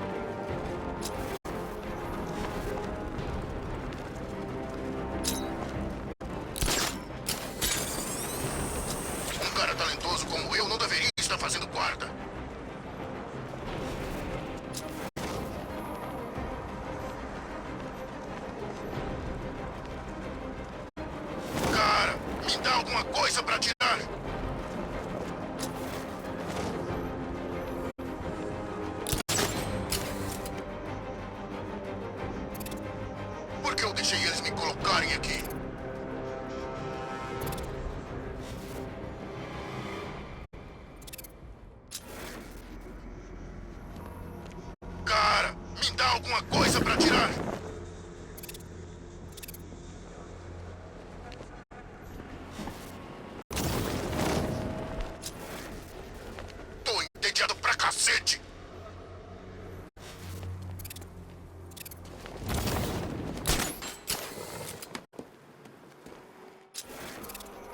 F: Um cara talentoso como eu não deveria estar fazendo guarda. Cara, me dá alguma coisa pra tirar. Por que eu deixei eles me colocarem aqui? Cara, me dá alguma coisa pra tirar. Tô entediado pra cacete.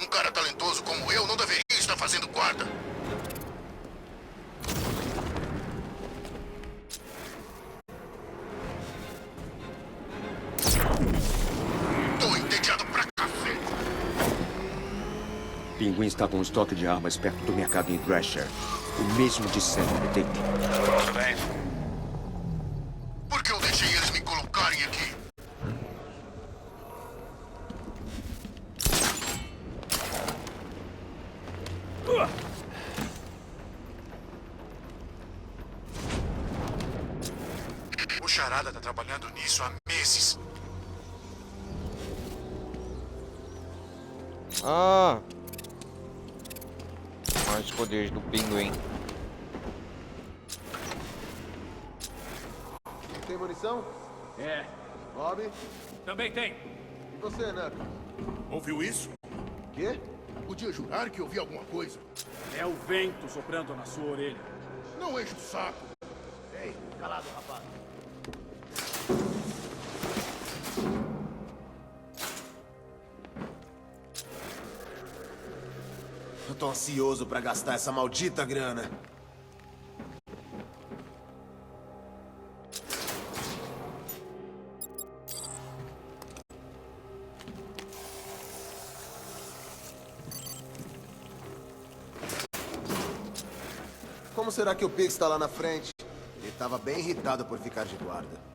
F: Um cara talentoso como eu não deveria estar fazendo guarda. Tô entediado pra cacete.
H: Pinguim está com um estoque de armas perto do mercado em Thrasher. O mesmo de sempre, Dick.
J: Tudo bem.
F: Por que eu deixei eles me colocarem aqui? Charada tá trabalhando nisso há meses.
A: Ah! Mais poderes do pinguim.
T: Tem munição?
S: É.
T: Bob?
S: Também tem.
T: E você, Knuckles?
Q: Ouviu isso?
T: Quê?
Q: Podia jurar que ouvi alguma coisa.
S: É o vento soprando na sua orelha.
Q: Não enche o saco.
S: Ei, calado, rapaz.
T: Eu tô ansioso pra gastar essa maldita grana. Como será que o Pix tá lá na frente? Ele tava bem irritado por ficar de guarda.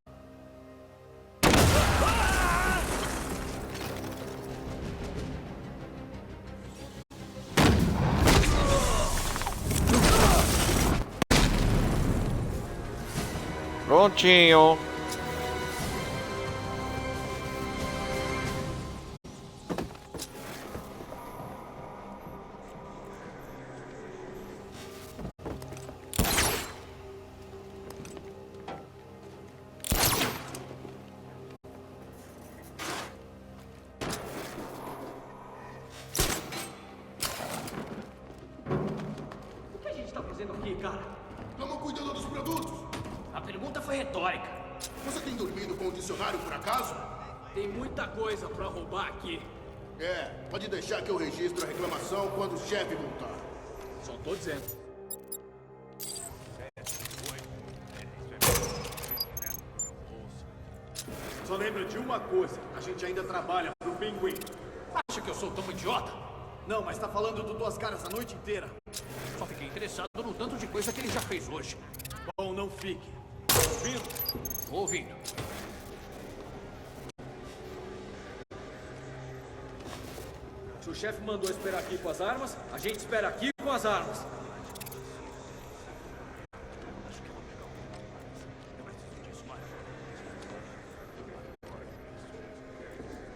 A: Prontinho.
S: O que a gente tá fazendo aqui, cara?
Q: Estamos cuidando dos produtos.
S: A pergunta foi retórica.
Q: Você tem dormido com o dicionário por acaso?
S: Tem muita coisa pra roubar aqui.
Q: É, pode deixar que eu registro a reclamação quando o chefe voltar.
S: Só tô dizendo.
B: Só lembra de uma coisa. A gente ainda trabalha pro pinguim.
S: Acha que eu sou tão idiota?
B: Não, mas tá falando do Duas Caras a noite inteira.
S: Só fiquei interessado no tanto de coisa que ele já fez hoje.
B: Bom, não fique. Ouvindo?
S: Ouvindo. Se o chefe mandou esperar aqui com as armas, a gente espera aqui com as armas.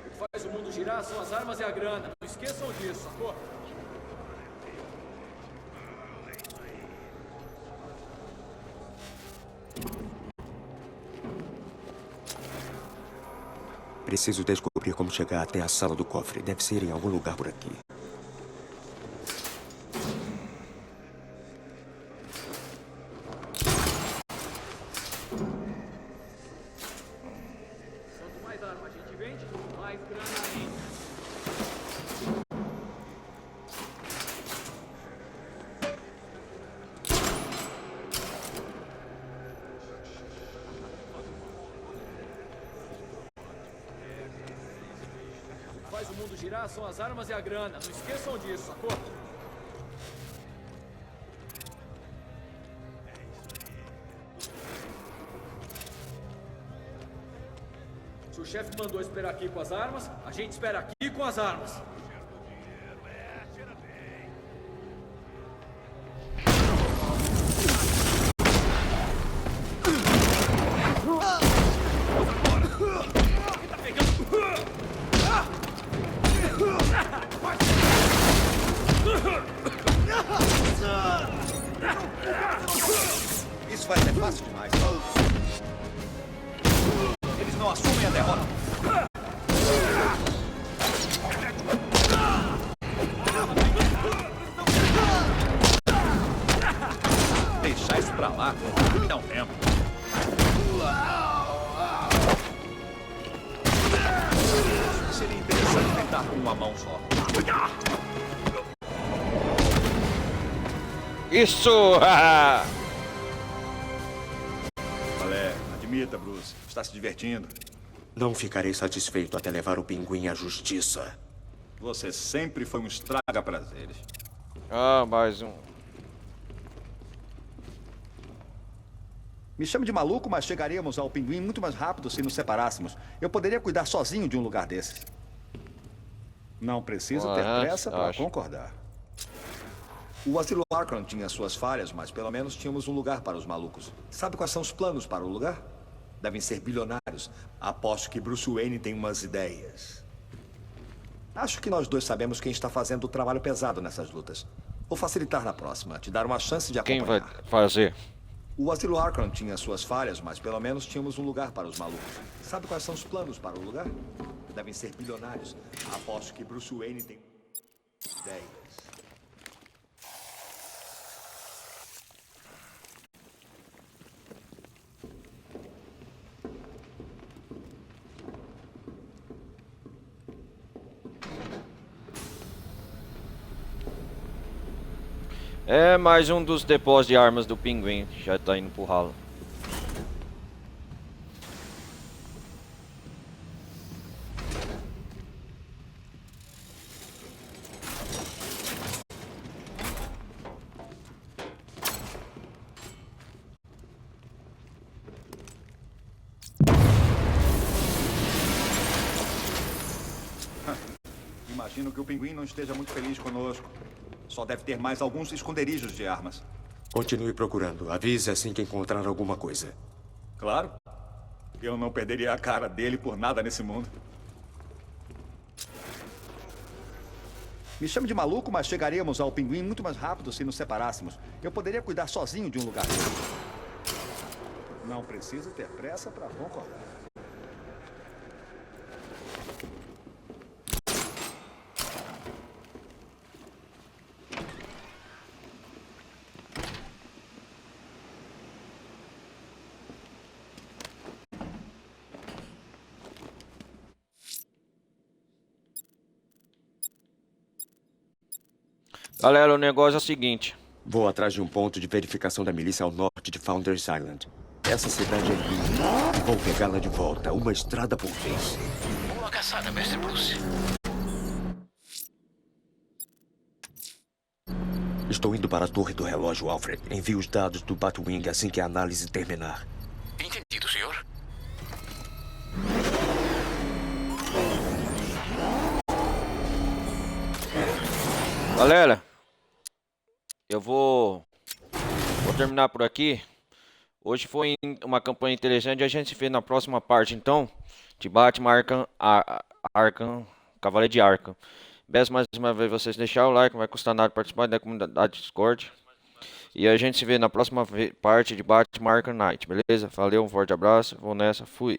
S: O que faz o mundo girar são as armas e a grana. Não esqueçam disso, sacou?
H: Preciso descobrir como chegar até a sala do cofre. Deve ser em algum lugar por aqui.
S: Quanto mais arma a gente vende, mais grana ainda. O que faz o mundo girar são as armas e a grana. Não esqueçam disso, sacou? Se o chefe mandou esperar aqui com as armas, a gente espera aqui com as armas.
R: Isso vai ser fácil demais. Eles não assumem a derrota. Deixar isso pra lá não mesmo. Seria interessante tentar com uma mão só.
A: Isso!
D: Valé, admita, Bruce. Está se divertindo.
H: Não ficarei satisfeito até levar o pinguim à justiça.
D: Você sempre foi um estraga-prazeres.
A: Ah, mais um.
U: Me chame de maluco, mas chegaríamos ao pinguim muito mais rápido se nos separássemos. Eu poderia cuidar sozinho de um lugar desses. Não preciso ter pressa para concordar. O asilo Arkham tinha suas falhas, mas pelo menos tínhamos um lugar para os malucos. Sabe quais são os planos para o lugar? Devem ser bilionários. Aposto que Bruce Wayne tem umas ideias. Acho que nós dois sabemos quem está fazendo o trabalho pesado nessas lutas. Vou facilitar na próxima, te dar uma chance de acompanhar.
A: Quem vai fazer?
U: O Asilo Arkham tinha suas falhas, mas pelo menos tínhamos um lugar para os malucos. Sabe quais são os planos para o lugar? Devem ser bilionários. Aposto que Bruce Wayne tem ideias.
A: É mais um dos depósitos de armas do Pinguim. Já tá indo pro ralo.
U: Imagino que o Pinguim não esteja muito feliz conosco. Só deve ter mais alguns esconderijos de armas.
H: Continue procurando. Avise assim que encontrar alguma coisa.
U: Claro. Eu não perderia a cara dele por nada nesse mundo. Me chame de maluco, mas chegaríamos ao Pinguim muito mais rápido se nos separássemos. Eu poderia cuidar sozinho de um lugar dele. Não preciso ter pressa para concordar.
A: Galera, o negócio é o seguinte.
H: Vou atrás de um ponto de verificação da milícia ao norte de Founders Island. Essa cidade é linda e vou pegá-la de volta, uma estrada por vez.
J: Boa caçada, Mestre Bruce.
H: Estou indo para a torre do relógio, Alfred. Envie os dados do Batwing assim que a análise terminar.
J: Entendido, senhor.
A: Galera, eu vou terminar por aqui. Hoje foi uma campanha interessante. A gente se vê na próxima parte, então, de Batman Arkham, Cavaleiro de Arkham. Peço mais uma vez vocês deixarem o like, não vai custar nada participar da comunidade Discord. E a gente se vê na próxima parte de Batman Arkham Knight, beleza? Valeu, um forte abraço, vou nessa, fui.